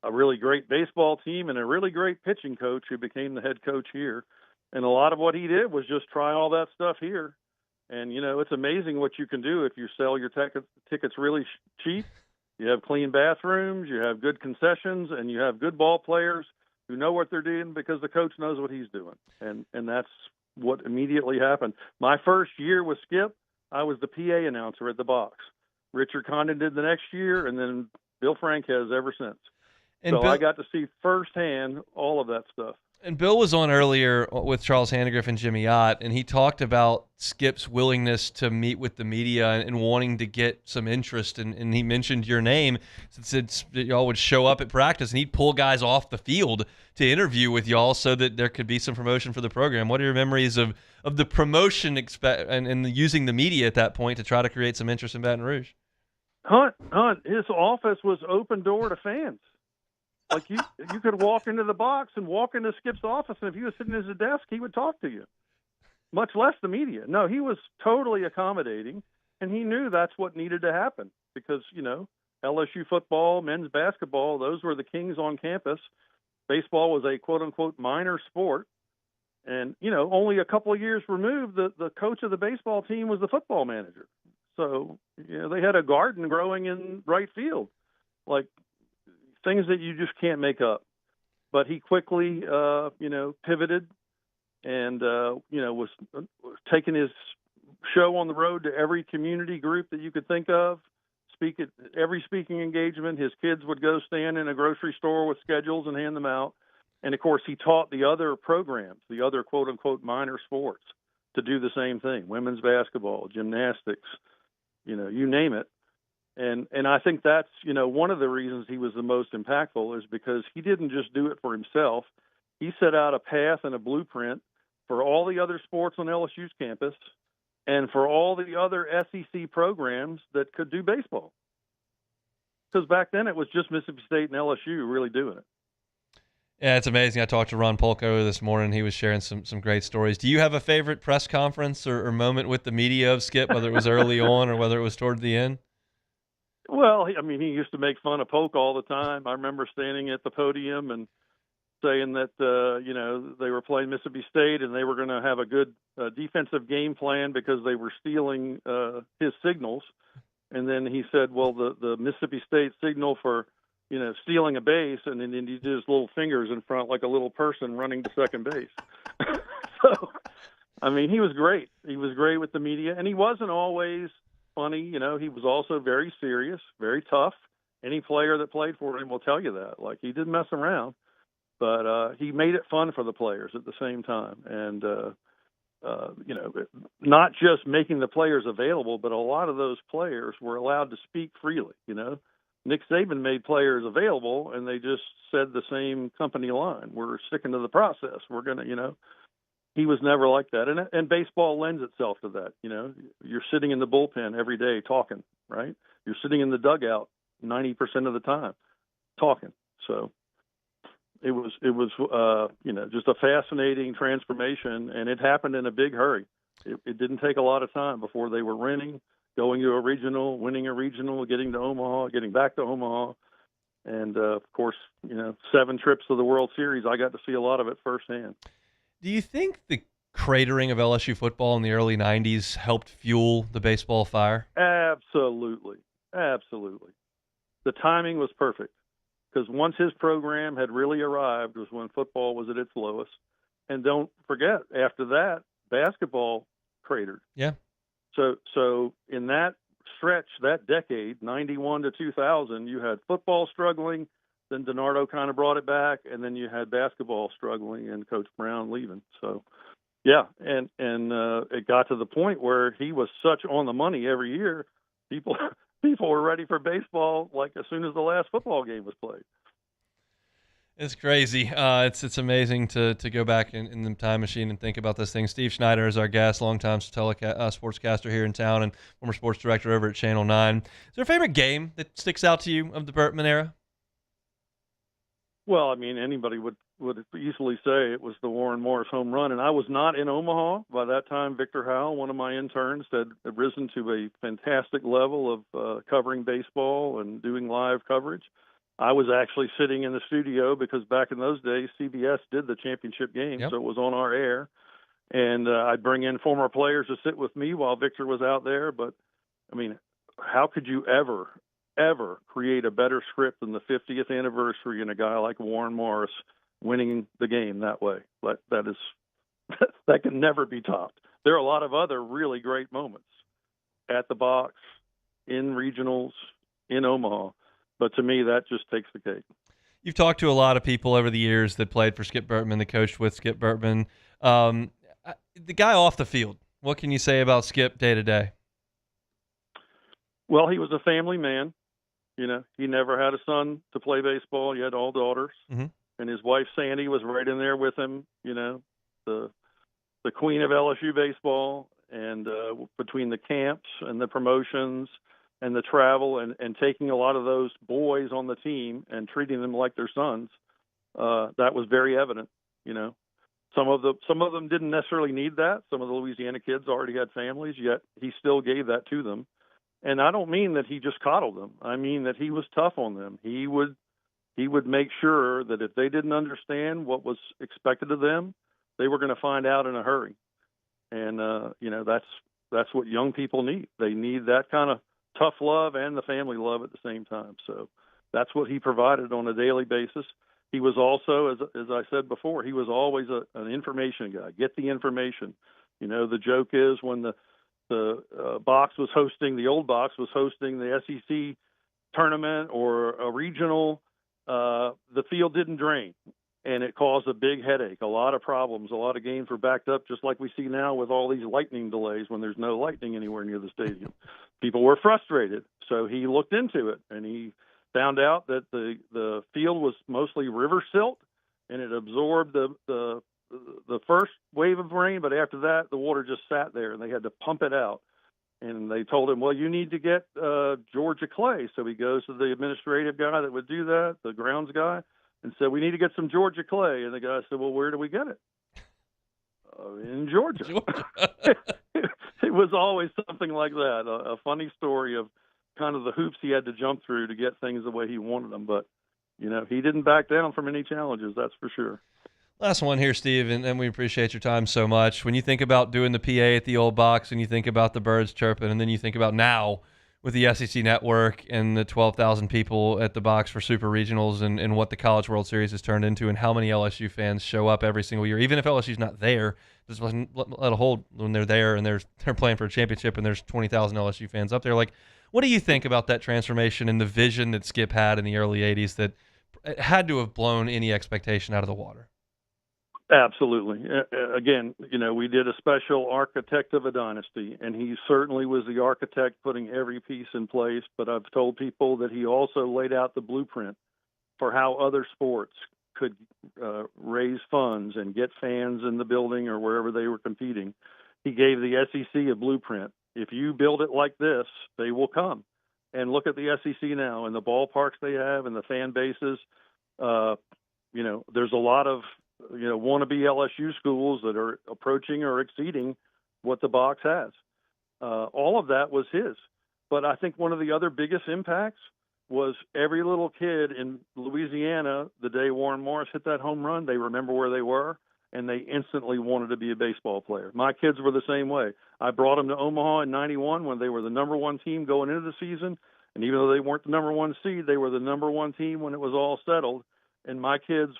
a really great baseball team and a really great pitching coach who became the head coach here. And a lot of what he did was just try all that stuff here. And, it's amazing what you can do if you sell your tickets really cheap. You have clean bathrooms, you have good concessions, and you have good ball players who know what they're doing because the coach knows what he's doing. And that's what immediately happened. My first year with Skip, I was the PA announcer at the box. Richard Condon did the next year, and then Bill Frank has ever since. And so Bill, I got to see firsthand all of that stuff. And Bill was on earlier with Charles Handegriff and Jimmy Ott, and he talked about Skip's willingness to meet with the media and wanting to get some interest. And he mentioned your name since y'all would show up at practice, and he'd pull guys off the field to interview with y'all so that there could be some promotion for the program. What are your memories of the promotion and using the media at that point to try to create some interest in Baton Rouge? Hunt, his office was open door to fans. Like you could walk into the box and walk into Skip's office, and if he was sitting at his desk, he would talk to you, much less the media. No, he was totally accommodating, and he knew that's what needed to happen because, LSU football, men's basketball, those were the kings on campus. Baseball was a quote-unquote minor sport, and, only a couple of years removed, the coach of the baseball team was the football manager. So, they had a garden growing in right field. Like, things that you just can't make up. But he quickly, pivoted and, was taking his show on the road to every community group that you could think of, speak at every speaking engagement. His kids would go stand in a grocery store with schedules and hand them out. And, of course, he taught the other programs, the other quote-unquote minor sports, to do the same thing, women's basketball, gymnastics, you name it. And I think that's, one of the reasons he was the most impactful is because he didn't just do it for himself. He set out a path and a blueprint for all the other sports on LSU's campus and for all the other SEC programs that could do baseball. Because back then it was just Mississippi State and LSU really doing it. Yeah, it's amazing. I talked to Ron Polko this morning. He was sharing some great stories. Do you have a favorite press conference or moment with the media of Skip, whether it was early on or whether it was toward the end? Well, he used to make fun of Polk all the time. I remember standing at the podium and saying that, they were playing Mississippi State and they were going to have a good defensive game plan because they were stealing his signals. And then he said, well, the Mississippi State signal for, stealing a base, and then he did his little fingers in front like a little person running to second base. So, he was great. He was great with the media, and he wasn't always funny. He was also very serious, very tough. Any player that played for him will tell you that. Like, he didn't mess around, but he made it fun for the players at the same time. And, not just making the players available, but a lot of those players were allowed to speak freely. Nick Saban made players available, and they just said the same company line. We're sticking to the process. We're going to, he was never like that. And baseball lends itself to that. You're sitting in the bullpen every day talking, right? You're sitting in the dugout 90% of the time talking. So it was just a fascinating transformation, and it happened in a big hurry. It didn't take a lot of time before they were renting, going to a regional, winning a regional, getting to Omaha, getting back to Omaha. And, of course, 7 trips to the World Series. I got to see a lot of it firsthand. Do you think the cratering of LSU football in the early 90s helped fuel the baseball fire? Absolutely. Absolutely. The timing was perfect because once his program had really arrived was when football was at its lowest. And don't forget, after that, basketball cratered. Yeah. So in that stretch, that decade, 91 to 2000, you had football struggling, then DiNardo kind of brought it back, and then you had basketball struggling and Coach Brown leaving. So, yeah, and it got to the point where he was such on the money every year, people were ready for baseball like as soon as the last football game was played. It's crazy. It's amazing to go back in the time machine and think about this thing. Steve Schneider is our guest, longtime sportscaster here in town and former sports director over at Channel 9. Is there a favorite game that sticks out to you of the Bertman era? Well, anybody would easily say it was the Warren Morris home run, and I was not in Omaha. By that time, Victor Howell, one of my interns, had risen to a fantastic level of covering baseball and doing live coverage. I was actually sitting in the studio because back in those days, CBS did the championship game, So it was on our air. And I'd bring in former players to sit with me while Victor was out there. But, how could you ever create a better script than the 50th anniversary and a guy like Warren Morris winning the game that way? That can never be topped. There are a lot of other really great moments at the box, in regionals, in Omaha. But to me, that just takes the cake. You've talked to a lot of people over the years that played for Skip Bertman, that coached with Skip Bertman. The guy off the field, what can you say about Skip day to day? Well, he was a family man. You know, he never had a son to play baseball. He had all daughters. Mm-hmm. And his wife, Sandy, was right in there with him, you know, the queen of LSU baseball. And between the camps and the promotions and the travel and taking a lot of those boys on the team and treating them like their sons, that was very evident, you know. Some of them didn't necessarily need that. Some of the Louisiana kids already had families, yet he still gave that to them. And I don't mean that he just coddled them. I mean that he was tough on them. He would make sure that if they didn't understand what was expected of them, they were going to find out in a hurry. And you know, that's what young people need. They need that kind of tough love and the family love at the same time. So that's what he provided on a daily basis. He was also, as I said before, he was always an information guy. Get the information. You know, the joke is when the box was hosting, the old box was hosting the SEC tournament or a regional, the field didn't drain, and it caused a big headache, a lot of problems. A lot of games were backed up, just like we see now with all these lightning delays when there's no lightning anywhere near the stadium. People were frustrated, so he looked into it, and he found out that the field was mostly river silt, and it absorbed the first wave of rain, but after that, the water just sat there, and they had to pump it out. And they told him, well, you need to get Georgia clay. So he goes to the administrative guy that would do that, the grounds guy, and said, we need to get some Georgia clay. And the guy said, well, where do we get it? In Georgia. It was always something like that, a funny story of kind of the hoops he had to jump through to get things the way he wanted them. But, you know, he didn't back down from any challenges, that's for sure. Last one here, Steve, and we appreciate your time so much. When you think about doing the PA at the old box and you think about the birds chirping, and then you think about now with the SEC Network and the 12,000 people at the box for Super Regionals and what the College World Series has turned into and how many LSU fans show up every single year, even if LSU's not there, just let a hold when they're there and they're playing for a championship and there's 20,000 LSU fans up there. Like, what do you think about that transformation and the vision that Skip had in the early 80s that had to have blown any expectation out of the water? Absolutely. Again, you know, we did a special architect of a dynasty, and he certainly was the architect putting every piece in place. But I've told people that he also laid out the blueprint for how other sports could raise funds and get fans in the building or wherever they were competing. He gave the SEC a blueprint. If you build it like this, they will come. And look at the SEC now and the ballparks they have and the fan bases. You know, there's a lot of wannabe LSU schools that are approaching or exceeding what the box has. All of that was his. But I think one of the other biggest impacts was every little kid in Louisiana, the day Warren Morris hit that home run, they remember where they were, and they instantly wanted to be a baseball player. My kids were the same way. I brought them to Omaha in 91 when they were the number one team going into the season, and even though they weren't the number one seed, they were the number one team when it was all settled. And my kids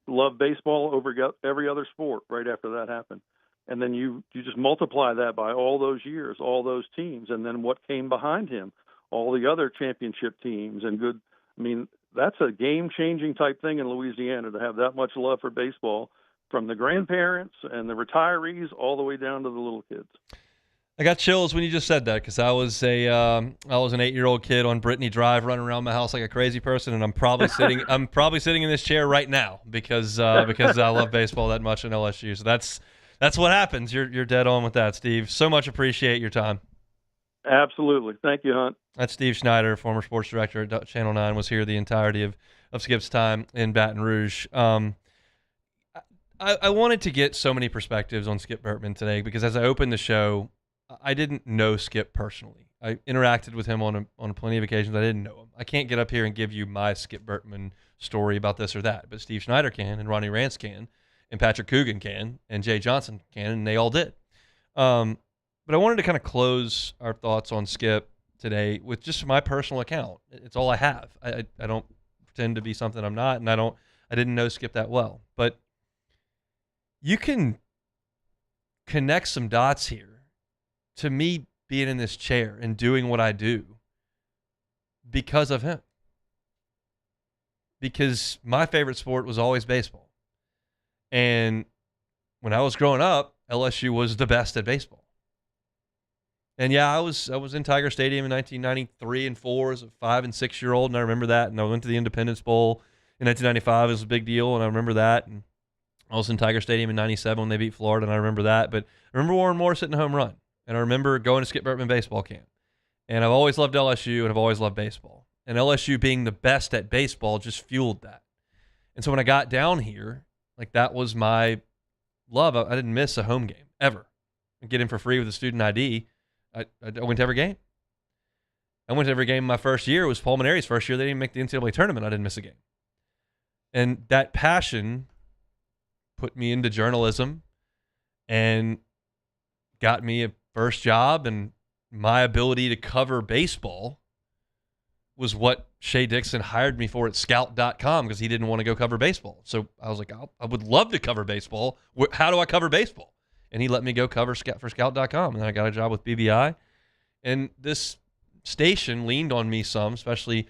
loved baseball over every other sport right after that happened. And then you just multiply that by all those years, all those teams, and then what came behind him, all the other championship teams and good. I mean, that's a game-changing type thing in Louisiana to have that much love for baseball from the grandparents and the retirees all the way down to the little kids. I got chills when you just said that because I was an 8-year-old kid on Brittany Drive running around my house like a crazy person, and I'm probably sitting in this chair right now because I love baseball that much in LSU. So that's what happens. You're dead on with that, Steve. So much appreciate your time. Absolutely. Thank you, Hunt. That's Steve Schneider, former sports director at Channel 9, was here the entirety of Skip's time in Baton Rouge. I wanted to get so many perspectives on Skip Bertman today because as I opened the show, I didn't know Skip personally. I interacted with him on plenty of occasions. I didn't know him. I can't get up here and give you my Skip Bertman story about this or that, but Steve Schneider can, and Ronnie Rance can, and Patrick Coogan can, and Jay Johnson can, and they all did. But I wanted to kind of close our thoughts on Skip today with just my personal account. It's all I have. I don't pretend to be something I'm not, and I didn't know Skip that well. But you can connect some dots here to me being in this chair and doing what I do because of him. Because my favorite sport was always baseball. And when I was growing up, LSU was the best at baseball. And yeah, I was in Tiger Stadium in 1993 and 4 as a 5 and 6 year old, and I remember that. And I went to the Independence Bowl in 1995. It was a big deal, and I remember that. And I was in Tiger Stadium in 97 when they beat Florida, and I remember that. But I remember Warren Moore hitting a home run, and I remember going to Skip Bertman baseball camp. And I've always loved LSU, and I've always loved baseball. And LSU being the best at baseball just fueled that. And so when I got down here, like that was my love. I didn't miss a home game ever. I get in for free with a student ID. I went to every game. I went to every game my first year. It was Paul Maneri's first year. They didn't make the NCAA tournament. I didn't miss a game. And that passion put me into journalism and got me a first job, and my ability to cover baseball was what Shea Dixon hired me for at scout.com because he didn't want to go cover baseball. So I was like, I would love to cover baseball. How do I cover baseball? And he let me go cover for scout.com. And then I got a job with BBI. And this station leaned on me some, especially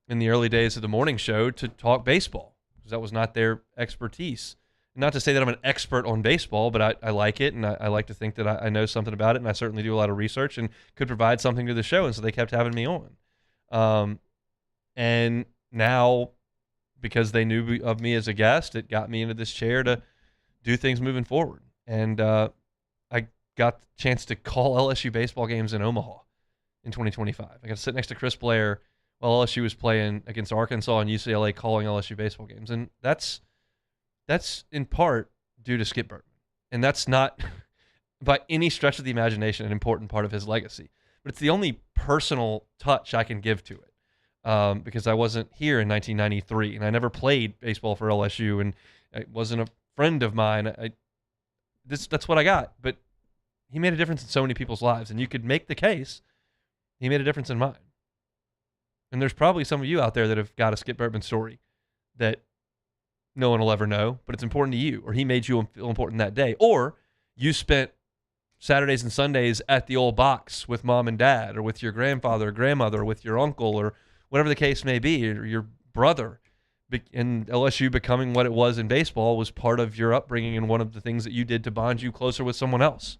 in the early days of the morning show, to talk baseball because that was not their expertise. Not to say that I'm an expert on baseball, but I like it, and I like to think that I know something about it, and I certainly do a lot of research and could provide something to the show, and so they kept having me on. And now, because they knew of me as a guest, it got me into this chair to do things moving forward. And I got the chance to call LSU baseball games in Omaha in 2025. I got to sit next to Chris Blair while LSU was playing against Arkansas and UCLA, calling LSU baseball games. And that's in part due to Skip Bertman. And that's not, by any stretch of the imagination, an important part of his legacy. But it's the only personal touch I can give to it. Because I wasn't here in 1993, and I never played baseball for LSU, and it wasn't a friend of mine. That's what I got. But he made a difference in so many people's lives, and you could make the case he made a difference in mine. And there's probably some of you out there that have got a Skip Bertman story that no one will ever know, but it's important to you, or he made you feel important that day, or you spent Saturdays and Sundays at the old box with mom and dad, or with your grandfather or grandmother, or with your uncle, or whatever the case may be, or your brother. And LSU becoming what it was in baseball was part of your upbringing and one of the things that you did to bond you closer with someone else.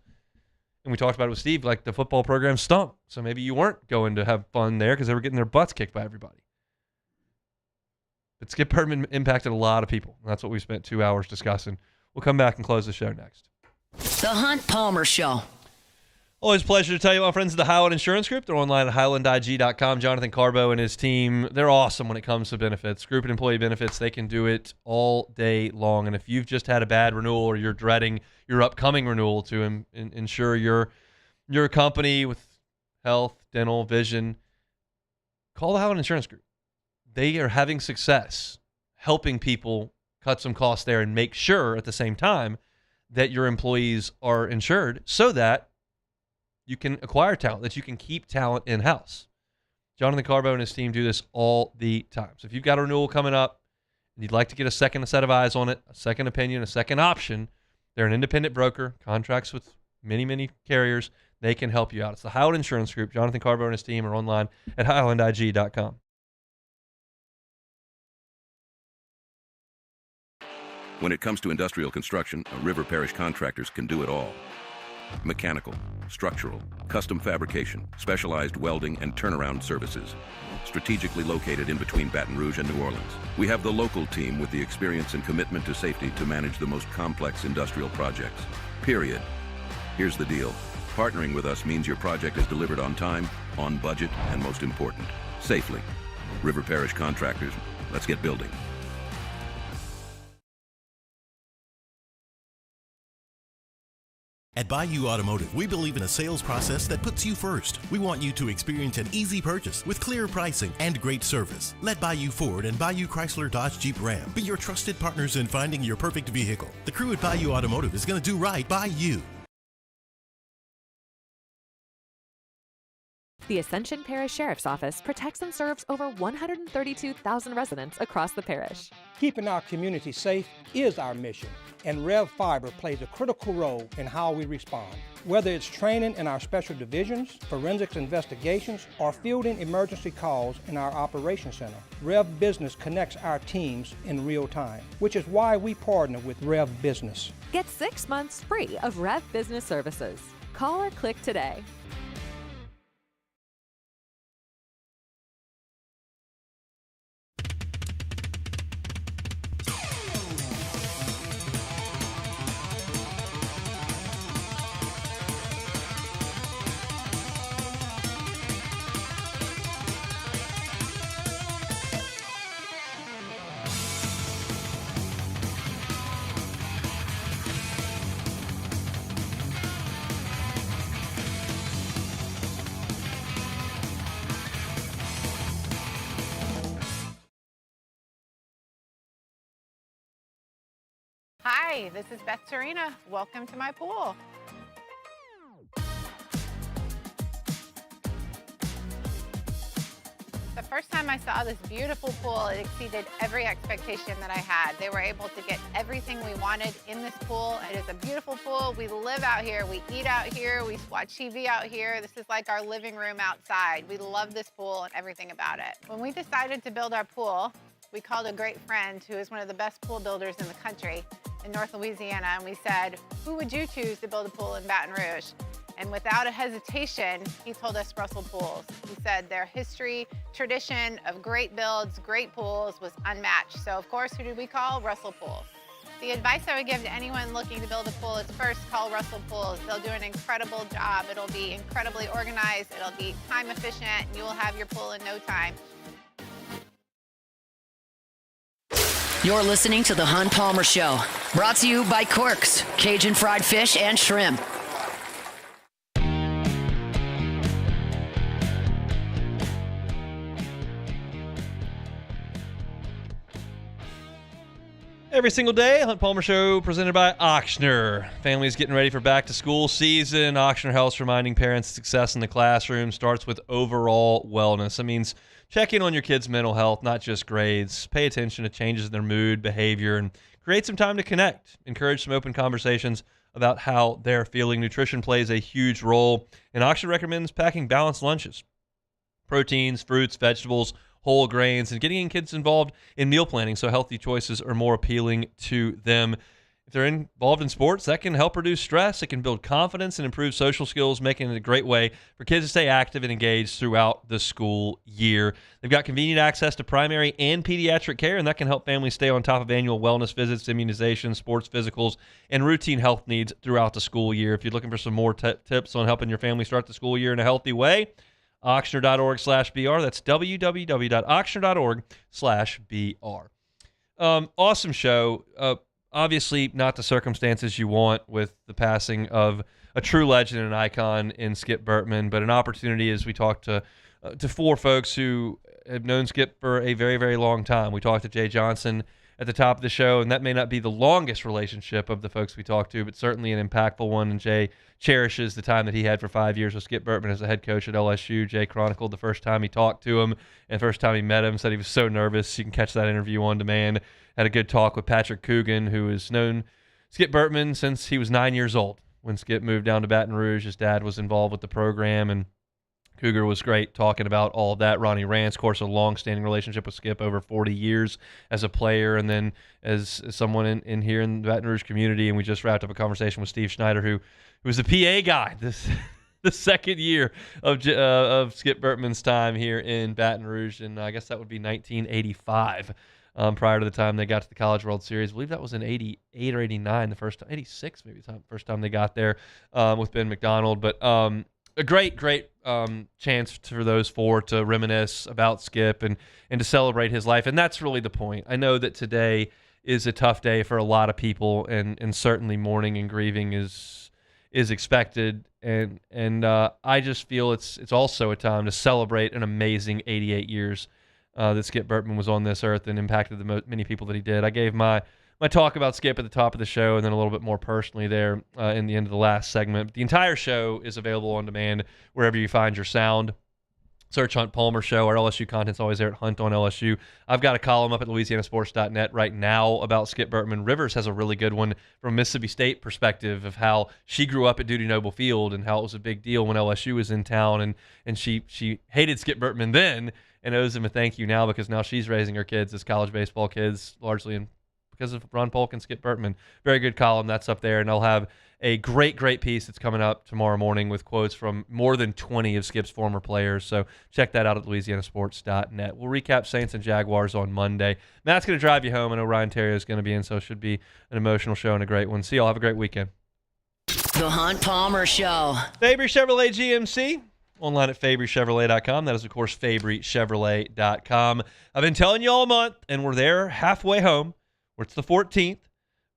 And we talked about it with Steve, like the football program stunk. So maybe you weren't going to have fun there because they were getting their butts kicked by everybody. But Skip Bertman impacted a lot of people. And that's what we spent 2 hours discussing. We'll come back and close the show next. The Hunt Palmer Show. Always a pleasure to tell you about our friends at the Highland Insurance Group. They're online at highlandig.com. Jonathan Carbo and his team, they're awesome when it comes to benefits. Group and employee benefits, they can do it all day long. And if you've just had a bad renewal or you're dreading your upcoming renewal to ensure your company with health, dental, vision, call the Highland Insurance Group. They are having success helping people cut some costs there and make sure at the same time that your employees are insured so that you can acquire talent, that you can keep talent in-house. Jonathan Carbo and his team do this all the time. So if you've got a renewal coming up and you'd like to get a second set of eyes on it, a second opinion, a second option, they're an independent broker, contracts with many, many carriers. They can help you out. It's the Highland Insurance Group. Jonathan Carbo and his team are online at highlandig.com. When it comes to industrial construction, River Parish Contractors can do it all. Mechanical, structural, custom fabrication, specialized welding, and turnaround services. Strategically located in between Baton Rouge and New Orleans, we have the local team with the experience and commitment to safety to manage the most complex industrial projects. Period. Here's the deal. Partnering with us means your project is delivered on time, on budget, and most important, safely. River Parish Contractors, let's get building. At Bayou Automotive, we believe in a sales process that puts you first. We want you to experience an easy purchase with clear pricing and great service. Let Bayou Ford and Bayou Chrysler Dodge Jeep Ram be your trusted partners in finding your perfect vehicle. The crew at Bayou Automotive is going to do right by you. The Ascension Parish Sheriff's Office protects and serves over 132,000 residents across the parish. Keeping our community safe is our mission, and Rev Fiber plays a critical role in how we respond. Whether it's training in our special divisions, forensics investigations, or fielding emergency calls in our operations center, Rev Business connects our teams in real time, which is why we partner with Rev Business. Get 6 months free of Rev Business Services. Call or click today. Hi, this is Beth Serena. Welcome to my pool. The first time I saw this beautiful pool, it exceeded every expectation that I had. They were able to get everything we wanted in this pool. It is a beautiful pool. We live out here, we eat out here, we watch TV out here. This is like our living room outside. We love this pool and everything about it. When we decided to build our pool, we called a great friend who is one of the best pool builders in the country in North Louisiana, and we said, who would you choose to build a pool in Baton Rouge? And without a hesitation, he told us Russell Pools. He said their history, tradition of great builds, great pools was unmatched. So of course, who did we call? Russell Pools. The advice I would give to anyone looking to build a pool is first call Russell Pools. They'll do an incredible job. It'll be incredibly organized, it'll be time efficient, and you will have your pool in no time. You're listening to The Hunt Palmer Show, brought to you by Quirks, Cajun fried fish and shrimp. Every single day, Hunt Palmer Show presented by Ochsner. Families getting ready for back-to-school season. Ochsner Health's reminding parents success in the classroom starts with overall wellness. That means check in on your kids' mental health, not just grades. Pay attention to changes in their mood, behavior, and create some time to connect. Encourage some open conversations about how they're feeling. Nutrition plays a huge role, and Ochsner recommends packing balanced lunches. Proteins, fruits, vegetables, whole grains, and getting kids involved in meal planning so healthy choices are more appealing to them. If they're involved in sports, that can help reduce stress. It can build confidence and improve social skills, making it a great way for kids to stay active and engaged throughout the school year. They've got convenient access to primary and pediatric care, and that can help families stay on top of annual wellness visits, immunizations, sports physicals, and routine health needs throughout the school year. If you're looking for some more tips on helping your family start the school year in a healthy way, Ochsner.org/BR. That's www.ochsner.org/BR. Awesome show. Obviously, not the circumstances you want with the passing of a true legend and icon in Skip Bertman, but an opportunity as we talked to four folks who have known Skip for a very, very long time. We talked to Jay Johnson at the top of the show, and that may not be the longest relationship of the folks we talked to, but certainly an impactful one. And Jay cherishes the time that he had for 5 years with Skip Bertman as a head coach at LSU. Jay chronicled the first time he talked to him and first time he met him, said he was so nervous. You can catch that interview on demand. Had a good talk with Patrick Coogan, who has known Skip Bertman since he was 9 years old. When Skip moved down to Baton Rouge, his dad was involved with the program, and Cougar was great talking about all of that. Ronnie Rance, of course, a long-standing relationship with Skip over 40 years as a player and then as someone in here in the Baton Rouge community. And we just wrapped up a conversation with Steve Schneider, who was the PA guy the second year of Skip Bertman's time here in Baton Rouge. And I guess that would be 1985 prior to the time they got to the College World Series. I believe that was in 88 or 89, the first time, 86 maybe, first time they got there with Ben McDonald. But a great chance for those four to reminisce about Skip and to celebrate his life. And that's really the point. I know that today is a tough day for a lot of people, and certainly mourning and grieving is expected. And I just feel it's also a time to celebrate an amazing 88 years that Skip Bertman was on this earth and impacted the many people that he did. I gave my talk about Skip at the top of the show and then a little bit more personally there in the end of the last segment. But the entire show is available on demand wherever you find your sound. Search Hunt Palmer Show. Our LSU content's always there at Hunt on LSU. I've got a column up at louisianasports.net right now about Skip Bertman. Rivers has a really good one from a Mississippi State perspective of how she grew up at Duty Noble Field and how it was a big deal when LSU was in town, and she hated Skip Bertman then and owes him a thank you now because now she's raising her kids as college baseball kids, largely because of Ron Polk and Skip Bertman. Very good column. That's up there, and I'll have a great piece that's coming up tomorrow morning with quotes from more than 20 of Skip's former players. So check that out at louisianasports.net. We'll recap Saints and Jaguars on Monday. Matt's going to drive you home. I know Ryan Terrio is going to be in, so it should be an emotional show and a great one. See y'all. Have a great weekend. The Hunt Palmer Show. Fabry Chevrolet GMC. Online at FabryChevrolet.com. That is, of course, FabryChevrolet.com. I've been telling you all month, and we're there halfway home, where it's the 14th.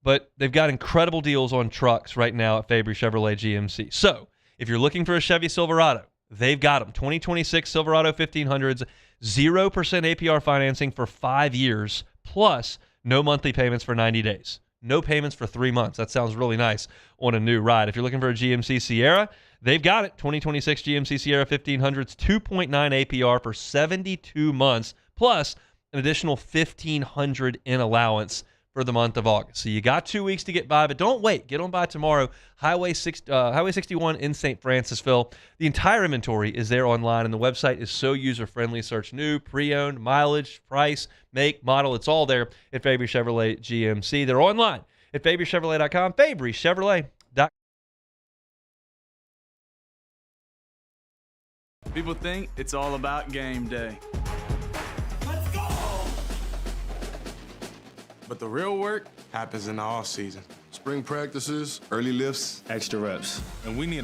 But they've got incredible deals on trucks right now at Fabry Chevrolet GMC. So if you're looking for a Chevy Silverado, they've got them. 2026 Silverado 1500s, 0% APR financing for 5 years, plus no monthly payments for 90 days. No payments for 3 months. That sounds really nice on a new ride. If you're looking for a GMC Sierra, they've got it. 2026 GMC Sierra 1500s, 2.9 APR for 72 months, plus an additional $1,500 in allowance for the month of August. So you got 2 weeks to get by, but don't wait. Get on by tomorrow. Highway 61 in St. Francisville. The entire inventory is there online, and the website is so user-friendly. Search new, pre-owned, mileage, price, make, model. It's all there at Fabry Chevrolet GMC. They're online at FabryChevrolet.com, FabryChevrolet.com. People think it's all about game day. But the real work happens in the off season. Spring practices, early lifts, extra reps. And we need